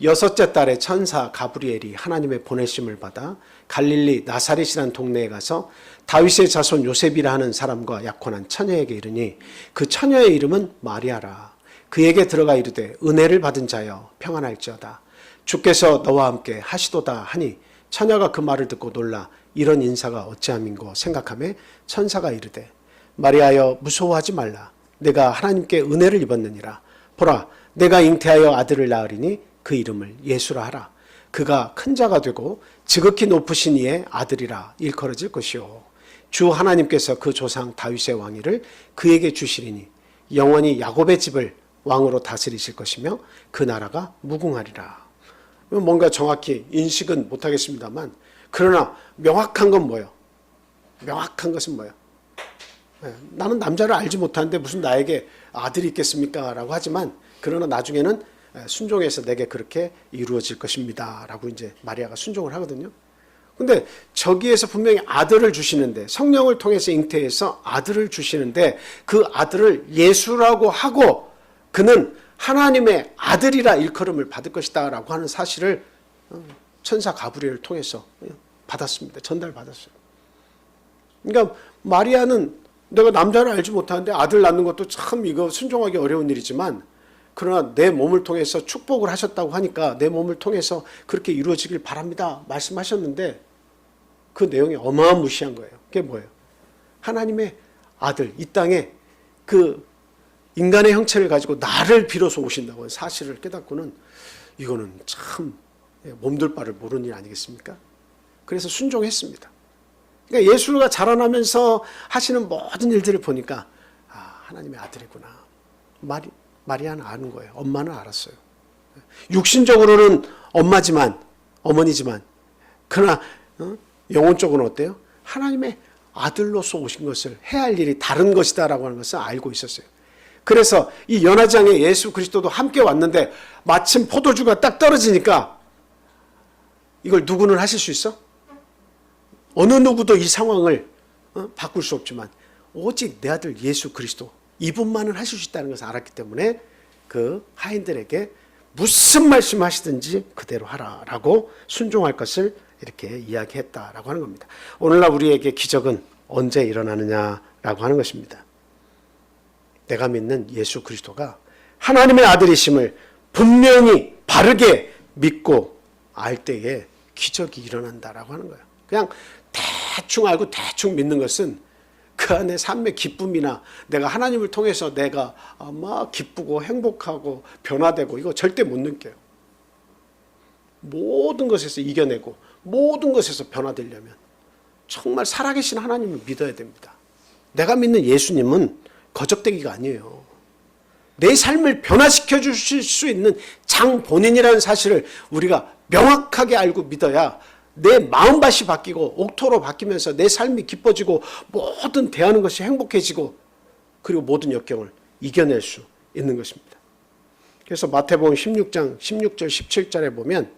6째 달에 천사 가브리엘이 하나님의 보내심을 받아 갈릴리 나사렛이라는 동네에 가서 다윗의 자손 요셉이라 하는 사람과 약혼한 처녀에게 이르니 그 처녀의 이름은 마리아라. 그에게 들어가 이르되 은혜를 받은 자여 평안할지어다. 주께서 너와 함께 하시도다 하니 처녀가 그 말을 듣고 놀라 이런 인사가 어찌함인고 생각하며 천사가 이르되 마리아여 무서워하지 말라. 내가 하나님께 은혜를 입었느니라. 보라 내가 잉태하여 아들을 낳으리니 그 이름을 예수라 하라. 그가 큰 자가 되고 지극히 높으신 이의 아들이라 일컬어질 것이요 주 하나님께서 그 조상 다윗의 왕위를 그에게 주시리니 영원히 야곱의 집을 왕으로 다스리실 것이며 그 나라가 무궁하리라. 뭔가 정확히 인식은 못하겠습니다만 그러나 명확한 건 뭐예요? 명확한 것은 뭐예요? 나는 남자를 알지 못하는데 무슨 나에게 아들이 있겠습니까? 라고 하지만 그러나 나중에는 순종해서 내게 그렇게 이루어질 것입니다. 라고 이제 마리아가 순종을 하거든요. 근데 저기에서 분명히 아들을 주시는데 성령을 통해서 잉태해서 아들을 주시는데 그 아들을 예수라고 하고 그는 하나님의 아들이라 일컬음을 받을 것이다 라고 하는 사실을 천사 가브리엘을 통해서 받았습니다. 전달받았어요. 그러니까 마리아는 내가 남자를 알지 못하는데 아들 낳는 것도 참 이거 순종하기 어려운 일이지만 그러나 내 몸을 통해서 축복을 하셨다고 하니까 내 몸을 통해서 그렇게 이루어지길 바랍니다 말씀하셨는데 그 내용이 어마무시한 거예요. 그게 뭐예요? 하나님의 아들, 이 땅에 그 인간의 형체를 가지고 나를 빌어서 오신다고 하는 사실을 깨닫고는 이거는 참 몸둘 바를 모르는 일 아니겠습니까? 그래서 순종했습니다. 그러니까 예수가 자라나면서 하시는 모든 일들을 보니까 하나님의 아들이구나. 마리아는 아는 거예요. 엄마는 알았어요. 육신적으로는 엄마지만 어머니지만 그러나 영혼적으로는 어때요? 하나님의 아들로서 오신 것을 해야 할 일이 다른 것이다라고 하는 것을 알고 있었어요. 그래서 이 연화장에 예수 그리스도도 함께 왔는데 마침 포도주가 딱 떨어지니까 이걸 누구는 하실 수 있어? 어느 누구도 이 상황을 바꿀 수 없지만 오직 내 아들 예수 그리스도 이분만은 하실 수 있다는 것을 알았기 때문에 그 하인들에게 무슨 말씀하시든지 그대로 하라라고 순종할 것을 이렇게 이야기했다라고 하는 겁니다. 오늘날 우리에게 기적은 언제 일어나느냐라고 하는 것입니다. 내가 믿는 예수 그리스도가 하나님의 아들이심을 분명히 바르게 믿고 알 때에 기적이 일어난다라고 하는 거예요. 그냥 대충 알고 대충 믿는 것은 그 안에 삶의 기쁨이나 내가 하나님을 통해서 내가 막 기쁘고 행복하고 변화되고 이거 절대 못 느껴요. 모든 것에서 이겨내고 모든 것에서 변화되려면 정말 살아계신 하나님을 믿어야 됩니다. 내가 믿는 예수님은 거적대기가 아니에요. 내 삶을 변화시켜 주실 수 있는 장본인이라는 사실을 우리가 명확하게 알고 믿어야 내 마음밭이 바뀌고 옥토로 바뀌면서 내 삶이 기뻐지고 모든 대하는 것이 행복해지고 그리고 모든 역경을 이겨낼 수 있는 것입니다. 그래서 마태복음 16장 16절 17절에 보면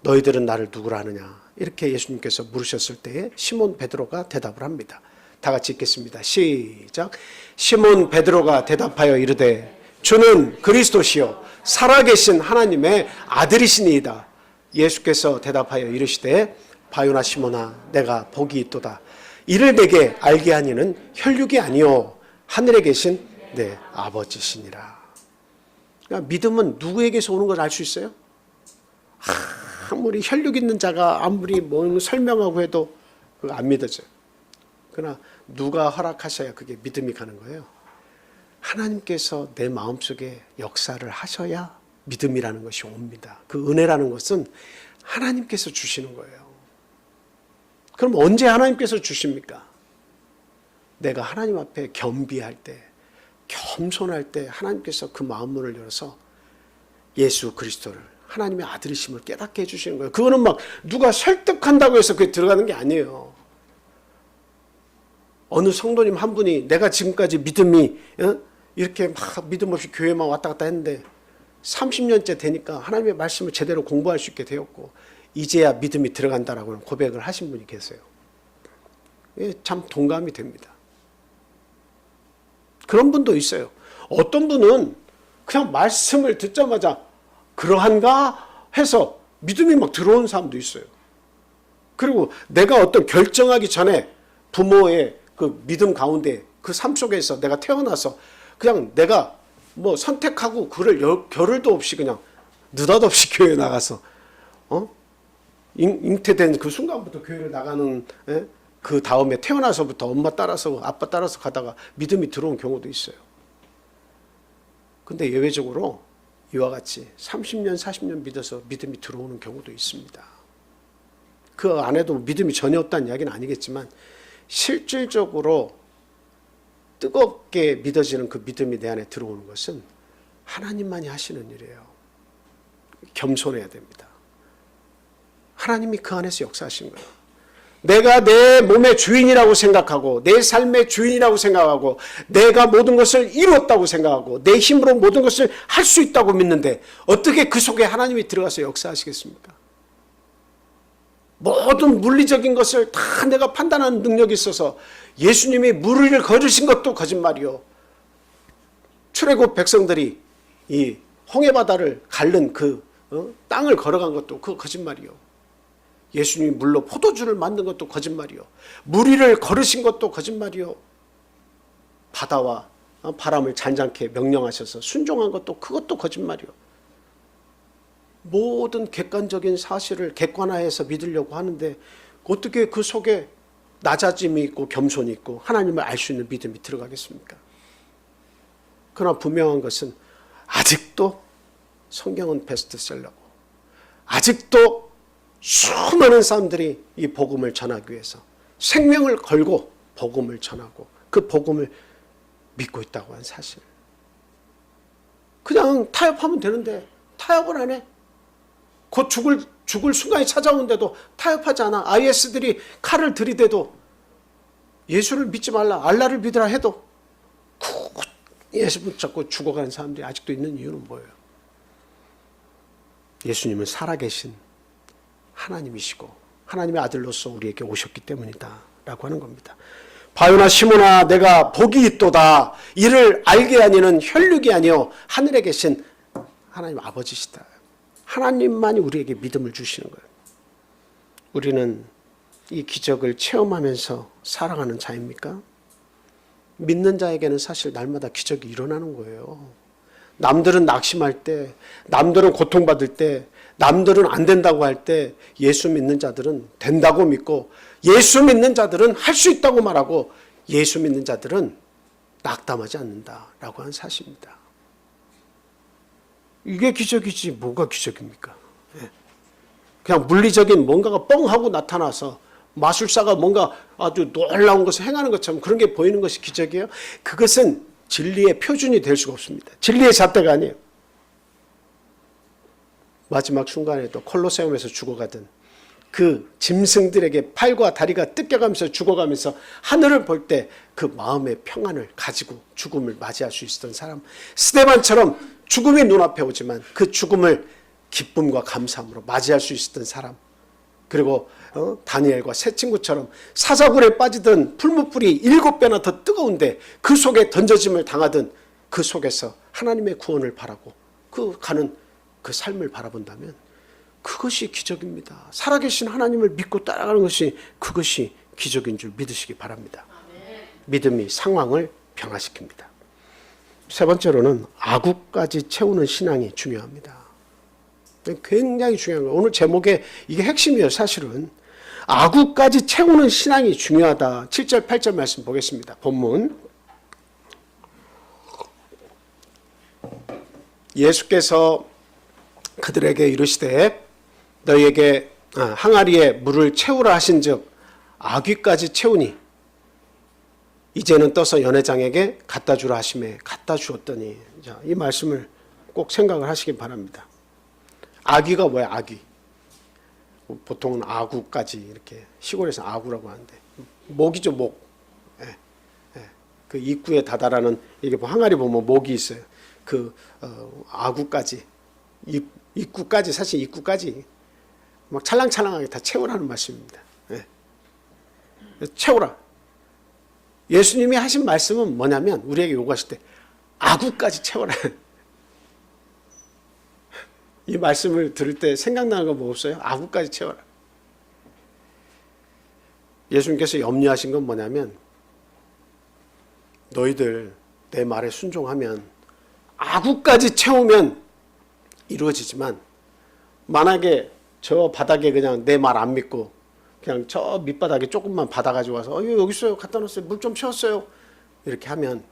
너희들은 나를 누구라 하느냐 이렇게 예수님께서 물으셨을 때에 시몬 베드로가 대답을 합니다. 다 같이 읽겠습니다. 시작. 시몬 베드로가 대답하여 이르되 주는 그리스도시요 살아계신 하나님의 아들이시니이다. 예수께서 대답하여 이르시되 바요나 시몬아 내가 복이 있도다. 이를 내게 알게 하니는 혈육이 아니요 하늘에 계신 내 아버지시니라. 그러니까 믿음은 누구에게서 오는 걸 알 수 있어요? 아무리 혈육 있는 자가 아무리 뭐 설명하고 해도 그거 안 믿어져요. 그러나 누가 허락하셔야 그게 믿음이 가는 거예요. 하나님께서 내 마음속에 역사를 하셔야 믿음이라는 것이 옵니다. 그 은혜라는 것은 하나님께서 주시는 거예요. 그럼 언제 하나님께서 주십니까? 내가 하나님 앞에 겸비할 때, 겸손할 때 하나님께서 그 마음문을 열어서 예수 그리스도를 하나님의 아들이심을 깨닫게 해주시는 거예요. 그거는 막 누가 설득한다고 해서 그게 들어가는 게 아니에요. 어느 성도님 한 분이 내가 지금까지 믿음이 이렇게 막 믿음 없이 교회만 왔다 갔다 했는데 30년째 되니까 하나님의 말씀을 제대로 공부할 수 있게 되었고 이제야 믿음이 들어간다라고 고백을 하신 분이 계세요. 참 동감이 됩니다. 그런 분도 있어요. 어떤 분은 그냥 말씀을 듣자마자 그러한가 해서 믿음이 막 들어온 사람도 있어요. 그리고 내가 어떤 결정하기 전에 부모의 그 믿음 가운데 그 삶 속에서 내가 태어나서 그냥 내가 뭐 선택하고 그를 겨를도 없이 그냥 느닷없이 교회에 나가서 잉태된 그 순간부터 교회를 나가는 그 다음에 태어나서부터 엄마 따라서 아빠 따라서 가다가 믿음이 들어온 경우도 있어요. 근데 예외적으로 이와 같이 30년 40년 믿어서 믿음이 들어오는 경우도 있습니다. 그 안에도 믿음이 전혀 없다는 이야기는 아니겠지만 실질적으로 뜨겁게 믿어지는 그 믿음이 내 안에 들어오는 것은 하나님만이 하시는 일이에요. 겸손해야 됩니다. 하나님이 그 안에서 역사하신 거예요. 내가 내 몸의 주인이라고 생각하고 내 삶의 주인이라고 생각하고 내가 모든 것을 이루었다고 생각하고 내 힘으로 모든 것을 할 수 있다고 믿는데 어떻게 그 속에 하나님이 들어가서 역사하시겠습니까? 모든 물리적인 것을 다 내가 판단하는 능력이 있어서 예수님이 무리를 걸으신 것도 거짓말이요. 출애굽 백성들이 이 홍해바다를 가른 그 땅을 걸어간 것도 그 거짓말이요. 예수님이 물로 포도주를 만든 것도 거짓말이요. 무리를 걸으신 것도 거짓말이요. 바다와 바람을 잔잔케 명령하셔서 순종한 것도 그것도 거짓말이요. 모든 객관적인 사실을 객관화해서 믿으려고 하는데 어떻게 그 속에 낮아짐이 있고 겸손이 있고 하나님을 알 수 있는 믿음이 들어가겠습니까? 그러나 분명한 것은 아직도 성경은 베스트셀러고 아직도 수많은 사람들이 이 복음을 전하기 위해서 생명을 걸고 복음을 전하고 그 복음을 믿고 있다고 하는 사실. 그냥 타협하면 되는데 타협을 안 해. 곧 죽을 순간이 찾아오는데도 타협하지 않아. IS들이 칼을 들이대도 예수를 믿지 말라, 알라를 믿으라 해도 예수 붙잡고 죽어가는 사람들이 아직도 있는 이유는 뭐예요? 예수님은 살아계신 하나님이시고 하나님의 아들로서 우리에게 오셨기 때문이다 라고 하는 겁니다. 바요나 시몬아 내가 복이 있도다. 이를 알게 하니는 혈육이 아니요 하늘에 계신 하나님 아버지시다. 하나님만이 우리에게 믿음을 주시는 거예요. 우리는 이 기적을 체험하면서 살아가는 자입니까? 믿는 자에게는 사실 날마다 기적이 일어나는 거예요. 남들은 낙심할 때, 남들은 고통받을 때, 남들은 안 된다고 할 때 예수 믿는 자들은 된다고 믿고, 예수 믿는 자들은 할 수 있다고 말하고, 예수 믿는 자들은 낙담하지 않는다라고 하는 사실입니다. 이게 기적이지 뭐가 기적입니까? 그냥 물리적인 뭔가가 뻥하고 나타나서 마술사가 뭔가 아주 놀라운 것을 행하는 것처럼 그런 게 보이는 것이 기적이에요? 그것은 진리의 표준이 될 수가 없습니다. 진리의 잣대가 아니에요. 마지막 순간에도 콜로세움에서 죽어가던 그 짐승들에게 팔과 다리가 뜯겨가면서 죽어가면서 하늘을 볼 때 그 마음의 평안을 가지고 죽음을 맞이할 수 있었던 사람, 스데반처럼 죽음이 눈앞에 오지만 그 죽음을 기쁨과 감사함으로 맞이할 수 있었던 사람, 그리고 다니엘과 새 친구처럼 사자굴에 빠지던 풀무불이 7배나 더 뜨거운데 그 속에 던져짐을 당하던 그 속에서 하나님의 구원을 바라고 그 가는 그 삶을 바라본다면 그것이 기적입니다. 살아계신 하나님을 믿고 따라가는 것이 그것이 기적인 줄 믿으시기 바랍니다. 믿음이 상황을 변화시킵니다. 세 번째로는 아구까지 채우는 신앙이 중요합니다. 굉장히 중요한 거예요. 오늘 제목에 이게 핵심이에요. 사실은 아구까지 채우는 신앙이 중요하다. 7절 8절 말씀 보겠습니다. 본문 예수께서 그들에게 이르시되 너희에게 항아리에 물을 채우라 하신즉 아귀까지 채우니 이제는 떠서 연회장에게 갖다 주라 하시매 갖다 주었더니. 자, 이 말씀을 꼭 생각을 하시기 바랍니다. 아귀가 뭐야? 아귀. 보통은 아구까지 이렇게 시골에서 아구라고 하는데 목이죠, 목. 그 입구에 다다라는 이게 항아리 보면 목이 있어요. 그 아구까지 입구까지 사실 입구까지 막 찰랑찰랑하게 다 채우라는 말씀입니다. 채우라. 예수님이 하신 말씀은 뭐냐면 우리에게 요구하실 때 아구까지 채워라. 이 말씀을 들을 때 생각나는 거 뭐 없어요? 아구까지 채워라. 예수님께서 염려하신 건 뭐냐면 너희들 내 말에 순종하면 아구까지 채우면 이루어지지만 만약에 저 바닥에 그냥 내 말 안 믿고 그냥 저 밑바닥에 조금만 받아가지고 와서 여기 있어요. 갖다 놓았어요. 물 좀 채웠어요. 이렇게 하면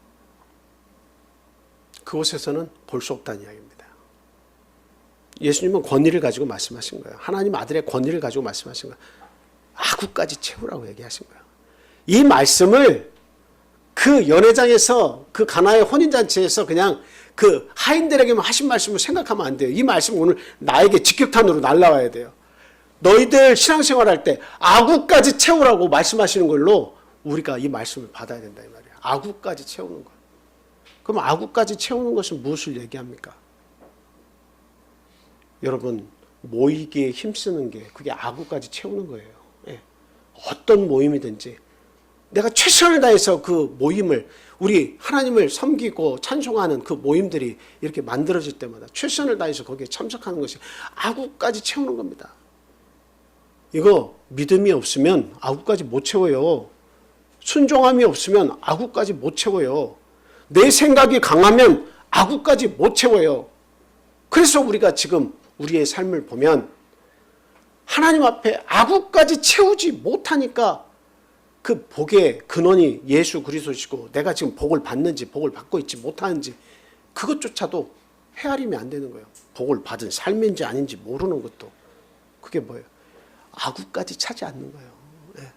그곳에서는 볼 수 없다는 이야기입니다. 예수님은 권위를 가지고 말씀하신 거예요. 하나님 아들의 권위를 가지고 말씀하신 거예요. 아구까지 채우라고 얘기하신 거예요. 이 말씀을 그 연회장에서 그 가나의 혼인잔치에서 그냥 그 하인들에게만 하신 말씀을 생각하면 안 돼요. 이 말씀 오늘 나에게 직격탄으로 날라와야 돼요. 너희들 신앙생활할 때 아구까지 채우라고 말씀하시는 걸로 우리가 이 말씀을 받아야 된다 이 말이에요. 아구까지 채우는 거. 그럼 아구까지 채우는 것은 무엇을 얘기합니까? 여러분 모이기에 힘쓰는 게 그게 아구까지 채우는 거예요. 예. 어떤 모임이든지 내가 최선을 다해서 그 모임을 우리 하나님을 섬기고 찬송하는 그 모임들이 이렇게 만들어질 때마다 최선을 다해서 거기에 참석하는 것이 아구까지 채우는 겁니다. 이거 믿음이 없으면 아구까지 못 채워요. 순종함이 없으면 아구까지 못 채워요. 내 생각이 강하면 아구까지 못 채워요. 그래서 우리가 지금 우리의 삶을 보면 하나님 앞에 아구까지 채우지 못하니까 그 복의 근원이 예수 그리스도시고 내가 지금 복을 받는지 복을 받고 있지 못하는지 그것조차도 헤아림이 안 되는 거예요. 복을 받은 삶인지 아닌지 모르는 것도 그게 뭐예요? 아구까지 차지 않는 거예요. 네.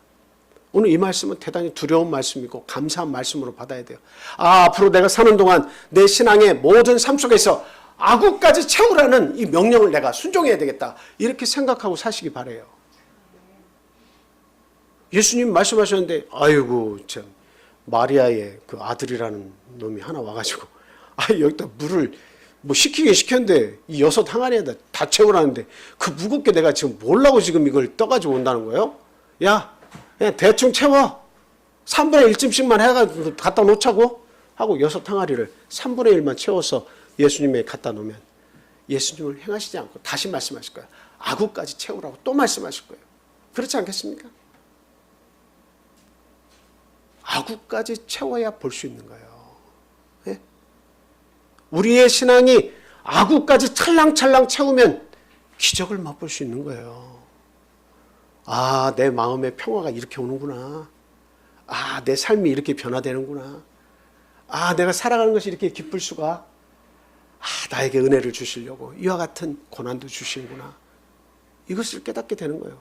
오늘 이 말씀은 대단히 두려운 말씀이고 감사한 말씀으로 받아야 돼요. 앞으로 내가 사는 동안 내 신앙의 모든 삶 속에서 아구까지 채우라는 이 명령을 내가 순종해야 되겠다. 이렇게 생각하고 사시기 바라요. 예수님 말씀하셨는데 아이고 참 마리아의 그 아들이라는 놈이 하나 와가지고 여기다 물을 뭐 시키긴 시켰는데 이 6 항아리에다 다 다 채우라는데 그 무겁게 내가 지금 뭐라고 지금 이걸 떠가지고 온다는 거예요? 야, 그냥 대충 채워. 3분의 1쯤씩만 해가지고 갖다 놓자고 하고 6항아리를 3분의 1만 채워서 예수님에 갖다 놓으면 예수님을 행하시지 않고 다시 말씀하실 거예요. 아구까지 채우라고 또 말씀하실 거예요. 그렇지 않겠습니까? 아구까지 채워야 볼 수 있는 거예요. 예? 우리의 신앙이 아구까지 찰랑찰랑 채우면 기적을 맛볼 수 있는 거예요. 아, 내 마음의 평화가 이렇게 오는구나. 아, 내 삶이 이렇게 변화되는구나. 아, 내가 살아가는 것이 이렇게 기쁠 수가. 아, 나에게 은혜를 주시려고 이와 같은 고난도 주시는구나. 이것을 깨닫게 되는 거예요.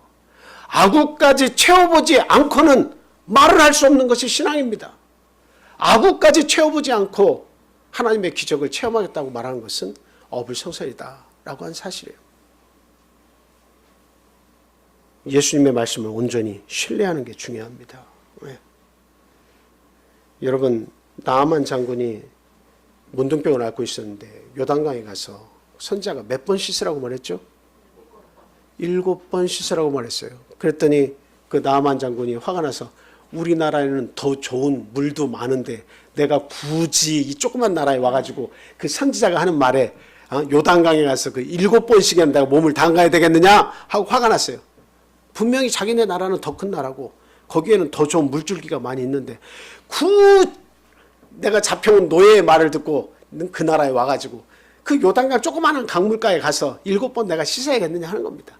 아구까지 채워보지 않고는 말을 할 수 없는 것이 신앙입니다. 아구까지 채워보지 않고 하나님의 기적을 체험하겠다고 말하는 것은 어불성설이다라고 한 사실이에요. 예수님의 말씀을 온전히 신뢰하는 게 중요합니다. 왜? 여러분, 나아만 장군이 문둥병을 앓고 있었는데 요단강에 가서 선지자가 몇 번 씻으라고 말했죠? 7번 씻으라고 말했어요. 그랬더니 그 나아만 장군이 화가 나서 우리나라에는 더 좋은 물도 많은데 내가 굳이 이 조그만 나라에 와가지고 그 선지자가 하는 말에 요단강에 가서 그 7번씩이나 내가 몸을 담가야 되겠느냐 하고 화가 났어요. 분명히 자기네 나라는 더 큰 나라고 거기에는 더 좋은 물줄기가 많이 있는데 내가 잡혀온 노예의 말을 듣고 그 나라에 와가지고 그 요단강 조그마한 강물가에 가서 7번 내가 씻어야겠느냐 하는 겁니다.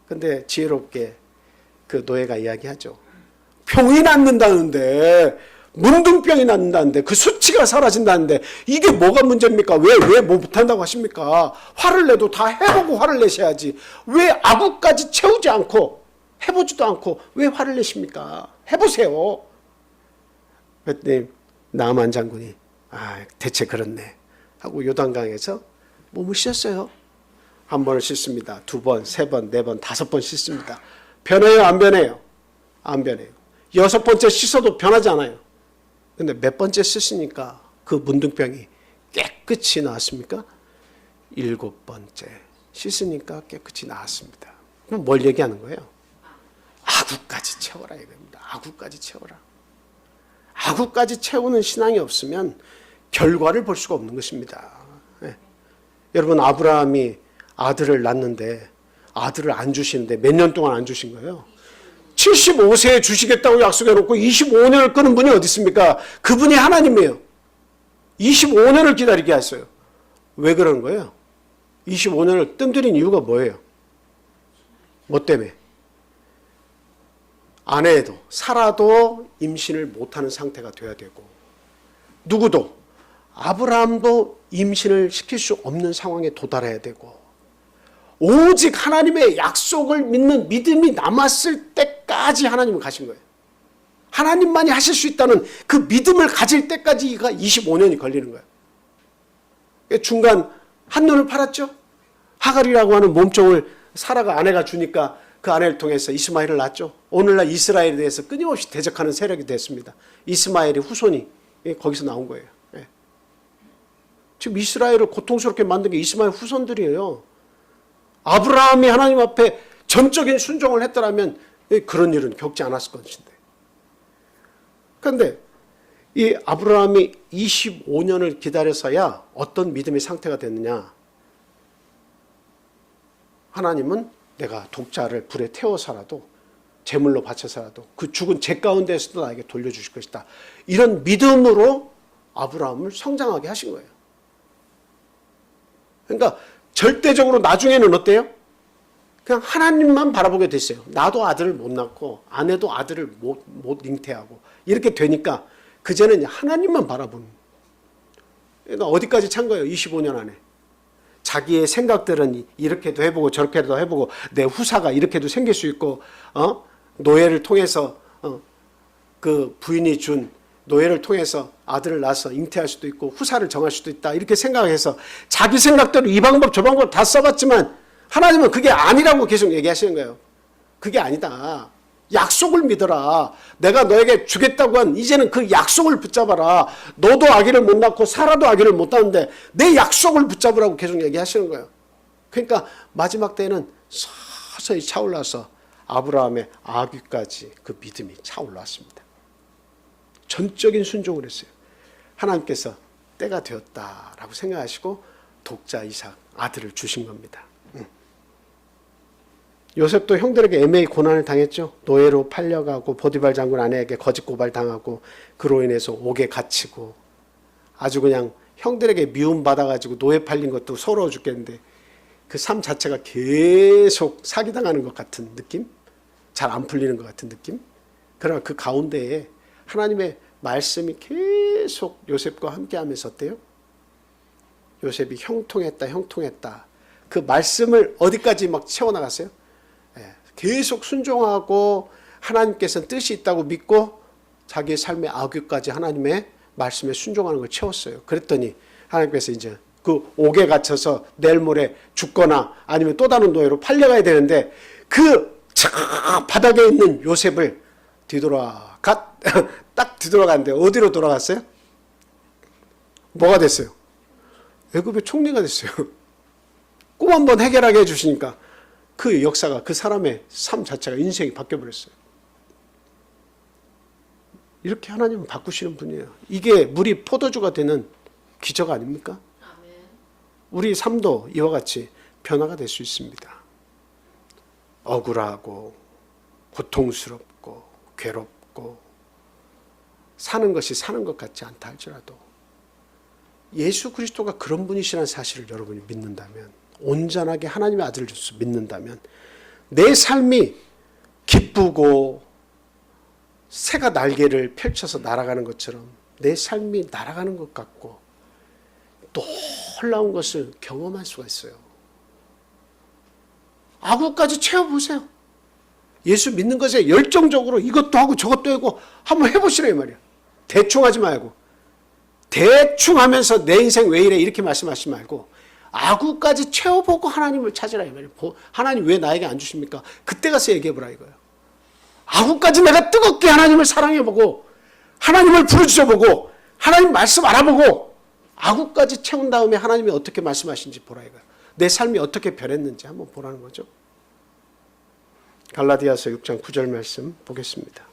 근데 지혜롭게 그 노예가 이야기하죠. 병이 낫는다는데, 문둥병이 낫는다는데, 그 수치가 사라진다는데 이게 뭐가 문제입니까? 왜 못한다고 하십니까? 화를 내도 다 해보고 화를 내셔야지. 왜 아구까지 채우지 않고 해보지도 않고 왜 화를 내십니까? 해보세요. 그랬더니 나아만 장군이 대체 그렇네 하고 요단강에서 몸을 씻었어요. 한 번을 씻습니다. 2번, 3번, 4번, 5번 씻습니다. 변해요? 안 변해요? 안 변해요. 6번째 씻어도 변하지 않아요. 근데 몇 번째 씻으니까 그 문둥병이 깨끗이 나았습니까? 7번째 씻으니까 깨끗이 나았습니다. 그럼 뭘 얘기하는 거예요? 아구까지 채워라 이겁니다. 아구까지 채워라. 아구까지 채우는 신앙이 없으면 결과를 볼 수가 없는 것입니다. 네. 여러분, 아브라함이 아들을 낳는데 아들을 안 주시는데 몇 년 동안 안 주신 거예요? 75세에 주시겠다고 약속해놓고 25년을 끄는 분이 어디 있습니까? 그분이 하나님이에요. 25년을 기다리게 했어요. 왜 그런 거예요? 25년을 뜸들인 이유가 뭐예요? 뭐 때문에? 아내도 사라도 임신을 못하는 상태가 돼야 되고 누구도 아브라함도 임신을 시킬 수 없는 상황에 도달해야 되고 오직 하나님의 약속을 믿는 믿음이 남았을 때까지 하나님은 가신 거예요. 하나님만이 하실 수 있다는 그 믿음을 가질 때까지가 25년이 걸리는 거예요. 중간 한눈을 팔았죠. 하갈이라고 하는 몸종을 사라가 아내가 주니까 그 아내를 통해서 이스마엘을 낳았죠. 오늘날 이스라엘에 대해서 끊임없이 대적하는 세력이 됐습니다. 이스마엘의 후손이 거기서 나온 거예요. 지금 이스라엘을 고통스럽게 만든 게 이스마엘 후손들이에요. 아브라함이 하나님 앞에 전적인 순종을 했더라면 그런 일은 겪지 않았을 것인데. 그런데 이 아브라함이 25년을 기다려서야 어떤 믿음의 상태가 됐느냐. 하나님은 내가 독자를 불에 태워서라도 제물로 바쳐서라도 그 죽은 제 가운데에서도 나에게 돌려주실 것이다. 이런 믿음으로 아브라함을 성장하게 하신 거예요. 그러니까 절대적으로 나중에는 어때요? 그냥 하나님만 바라보게 됐어요. 나도 아들을 못 낳고 아내도 아들을 못 잉태하고 이렇게 되니까 그제는 하나님만 바라보는. 그러니까 어디까지 찬 거예요? 25년 안에. 자기의 생각들은 이렇게도 해보고 저렇게도 해보고 내 후사가 이렇게도 생길 수 있고 노예를 통해서 그 부인이 준 노예를 통해서 아들을 낳아서 잉태할 수도 있고 후사를 정할 수도 있다 이렇게 생각해서 자기 생각대로 이 방법 저 방법 다 써봤지만 하나님은 그게 아니라고 계속 얘기하시는 거예요. 그게 아니다. 약속을 믿어라. 내가 너에게 주겠다고 한 이제는 그 약속을 붙잡아라. 너도 아기를 못 낳고 사라도 아기를 못 낳는데 내 약속을 붙잡으라고 계속 얘기하시는 거예요. 그러니까 마지막 때에는 서서히 차올라서 아브라함의 아귀까지 그 믿음이 차올랐습니다. 전적인 순종을 했어요. 하나님께서 때가 되었다라고 생각하시고 독자 이삭 아들을 주신 겁니다. 요셉도 형들에게 애매히 고난을 당했죠. 노예로 팔려가고 보디발 장군 아내에게 거짓 고발당하고 그로 인해서 옥에 갇히고 아주 그냥 형들에게 미움받아가지고 노예 팔린 것도 서러워 죽겠는데 그 삶 자체가 계속 사기당하는 것 같은 느낌? 잘 안 풀리는 것 같은 느낌? 그러나 그 가운데에 하나님의 말씀이 계속 요셉과 함께 하면서 어때요? 요셉이 형통했다. 그 말씀을 어디까지 막 채워나갔어요? 계속 순종하고 하나님께서는 뜻이 있다고 믿고 자기의 삶의 악유까지 하나님의 말씀에 순종하는 걸 채웠어요. 그랬더니 하나님께서 이제 그 옥에 갇혀서 내일 모레 죽거나 아니면 또 다른 노예로 팔려가야 되는데 그 바닥에 있는 요셉을 딱 뒤돌아갔는데 어디로 돌아갔어요? 뭐가 됐어요? 애굽의 총리가 됐어요. 꿈 한번 해결하게 해주시니까 그 역사가 그 사람의 삶 자체가 인생이 바뀌어버렸어요. 이렇게 하나님은 바꾸시는 분이에요. 이게 물이 포도주가 되는 기적 아닙니까? 우리 삶도 이와 같이 변화가 될 수 있습니다. 억울하고 고통스럽고 괴롭고 사는 것이 사는 것 같지 않다 할지라도 예수 그리스도가 그런 분이시라는 사실을 여러분이 믿는다면, 온전하게 하나님의 아들을 주셔서 믿는다면 내 삶이 기쁘고 새가 날개를 펼쳐서 날아가는 것처럼 내 삶이 날아가는 것 같고 놀라운 것을 경험할 수가 있어요. 악우까지 채워보세요. 예수 믿는 것에 열정적으로 이것도 하고 저것도 하고 한번 해보시라 이 말이야. 대충 하지 말고, 대충 하면서 내 인생 왜 이래 이렇게 말씀하시지 말고 악우까지 채워보고 하나님을 찾으라 이 말이에요. 하나님 왜 나에게 안 주십니까? 그때 가서 얘기해보라 이거예요. 악우까지 내가 뜨겁게 하나님을 사랑해보고 하나님을 부르짖어보고 하나님 말씀 알아보고 악우까지 채운 다음에 하나님이 어떻게 말씀하신지 보라 이거예요. 내 삶이 어떻게 변했는지 한번 보라는 거죠. 갈라디아서 6장 9절 말씀 보겠습니다.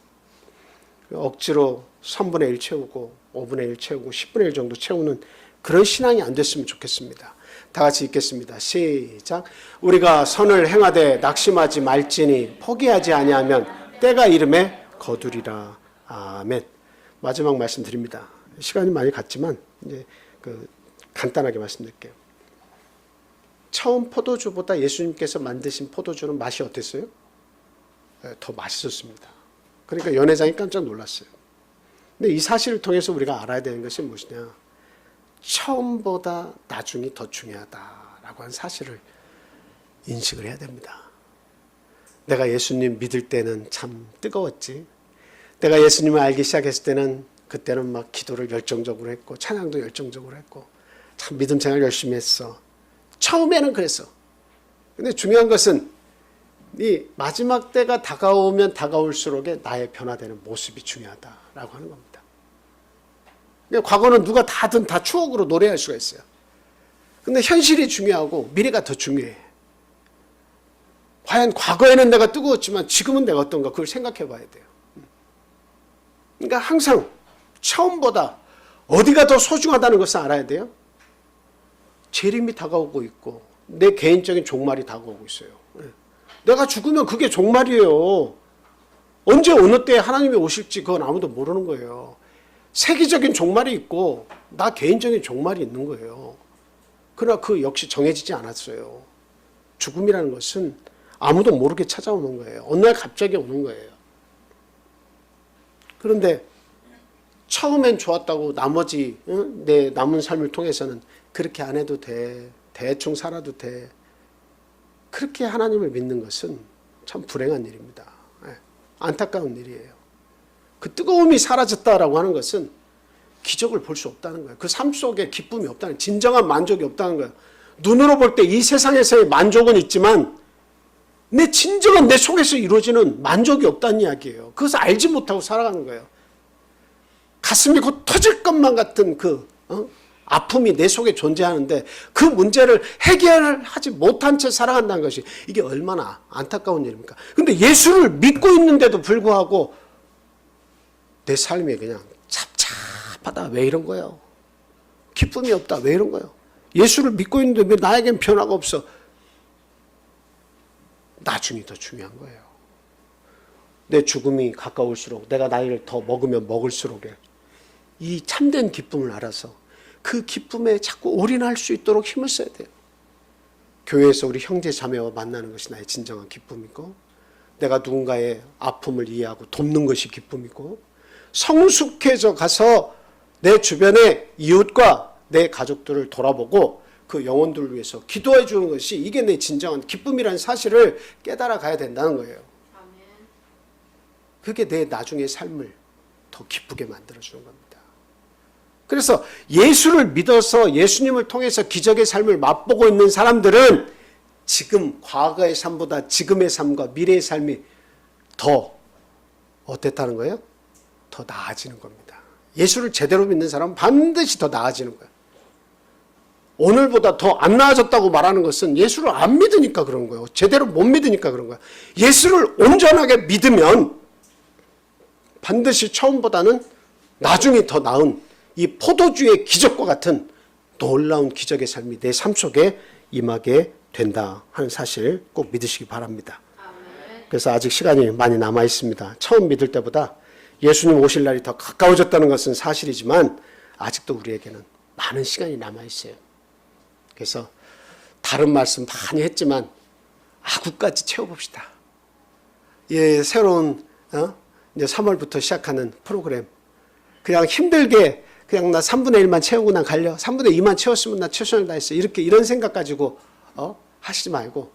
억지로 3분의 1 채우고 5분의 1 채우고 10분의 1 정도 채우는 그런 신앙이 안 됐으면 좋겠습니다. 다 같이 읽겠습니다. 시작. 우리가 선을 행하되 낙심하지 말지니 포기하지 아니하면 때가 이름에 거두리라. 아멘. 마지막 말씀 드립니다. 시간이 많이 갔지만 이제 간단하게 말씀드릴게요. 처음 포도주보다 예수님께서 만드신 포도주는 맛이 어땠어요? 더 맛있었습니다. 그러니까 연회장이 깜짝 놀랐어요. 근데 이 사실을 통해서 우리가 알아야 되는 것이 무엇이냐? 처음보다 나중이 더 중요하다라고 하는 사실을 인식을 해야 됩니다. 내가 예수님 믿을 때는 참 뜨거웠지. 내가 예수님을 알기 시작했을 때는 그때는 막 기도를 열정적으로 했고 찬양도 열정적으로 했고 참 믿음 생활 열심히 했어. 처음에는 그랬어. 근데 중요한 것은 이 마지막 때가 다가오면 다가올수록에 나의 변화되는 모습이 중요하다라고 하는 겁니다. 과거는 누가 다든 다 추억으로 노래할 수가 있어요. 근데 현실이 중요하고 미래가 더 중요해. 과연 과거에는 내가 뜨거웠지만 지금은 내가 어떤가 그걸 생각해 봐야 돼요. 그러니까 항상 처음보다 어디가 더 소중하다는 것을 알아야 돼요. 재림이 다가오고 있고 내 개인적인 종말이 다가오고 있어요. 내가 죽으면 그게 종말이에요. 언제 어느 때 하나님이 오실지 그건 아무도 모르는 거예요. 세계적인 종말이 있고 나 개인적인 종말이 있는 거예요. 그러나 그 역시 정해지지 않았어요. 죽음이라는 것은 아무도 모르게 찾아오는 거예요. 어느 날 갑자기 오는 거예요. 그런데 처음엔 좋았다고 나머지 내 남은 삶을 통해서는 그렇게 안 해도 돼. 대충 살아도 돼. 그렇게 하나님을 믿는 것은 참 불행한 일입니다. 안타까운 일이에요. 그 뜨거움이 사라졌다라고 하는 것은 기적을 볼 수 없다는 거예요. 그 삶 속에 기쁨이 없다는 거예요. 진정한 만족이 없다는 거예요. 눈으로 볼 때 이 세상에서의 만족은 있지만 내 진정한 내 속에서 이루어지는 만족이 없다는 이야기예요. 그것을 알지 못하고 살아가는 거예요. 가슴이 곧 터질 것만 같은 그 아픔이 내 속에 존재하는데 그 문제를 해결하지 못한 채 살아간다는 것이 이게 얼마나 안타까운 일입니까? 근데 예수를 믿고 있는데도 불구하고 내 삶이 그냥 답답하다. 왜 이런 거예요? 기쁨이 없다. 왜 이런 거예요? 예수를 믿고 있는데 왜 나에겐 변화가 없어? 나중이 더 중요한 거예요. 내 죽음이 가까울수록 내가 나이를 더 먹으면 먹을수록 이 참된 기쁨을 알아서 그 기쁨에 자꾸 올인할 수 있도록 힘을 써야 돼요. 교회에서 우리 형제 자매와 만나는 것이 나의 진정한 기쁨이고 내가 누군가의 아픔을 이해하고 돕는 것이 기쁨이고 성숙해져 가서 내 주변의 이웃과 내 가족들을 돌아보고 그 영혼들을 위해서 기도해 주는 것이 이게 내 진정한 기쁨이라는 사실을 깨달아 가야 된다는 거예요. 그게 내 나중의 삶을 더 기쁘게 만들어주는 겁니다. 그래서 예수를 믿어서 예수님을 통해서 기적의 삶을 맛보고 있는 사람들은 지금 과거의 삶보다 지금의 삶과 미래의 삶이 더 어땠다는 거예요? 더 나아지는 겁니다. 예수를 제대로 믿는 사람은 반드시 더 나아지는 거예요. 오늘보다 더 안 나아졌다고 말하는 것은 예수를 안 믿으니까 그런 거예요. 제대로 못 믿으니까 그런 거예요. 예수를 온전하게 믿으면 반드시 처음보다는 나중이 더 나은 이 포도주의 기적과 같은 놀라운 기적의 삶이 내 삶 속에 임하게 된다 하는 사실 꼭 믿으시기 바랍니다. 그래서 아직 시간이 많이 남아 있습니다. 처음 믿을 때보다 예수님 오실 날이 더 가까워졌다는 것은 사실이지만 아직도 우리에게는 많은 시간이 남아 있어요. 그래서 다른 말씀 많이 했지만 아구까지 채워봅시다. 예, 새로운 이제 3월부터 시작하는 프로그램 그냥 힘들게 그냥 나 3분의 1만 채우고 난 갈려. 3분의 2만 채웠으면 나 최선을 다했어. 이런 생각 가지고 하시지 말고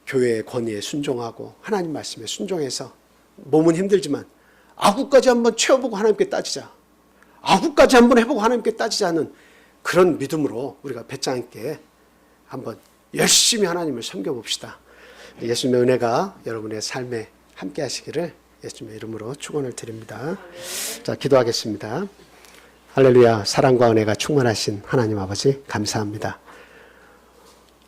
교회의 권위에 순종하고 하나님 말씀에 순종해서 몸은 힘들지만 아구까지 한번 채워보고 하나님께 따지자. 아구까지 한번 해보고 하나님께 따지자는 그런 믿음으로 우리가 배짱 있게 한번 열심히 하나님을 섬겨봅시다. 예수님의 은혜가 여러분의 삶에 함께 하시기를 예수님의 이름으로 축원을 드립니다. 자, 기도하겠습니다. 할렐루야. 사랑과 은혜가 충만하신 하나님 아버지 감사합니다.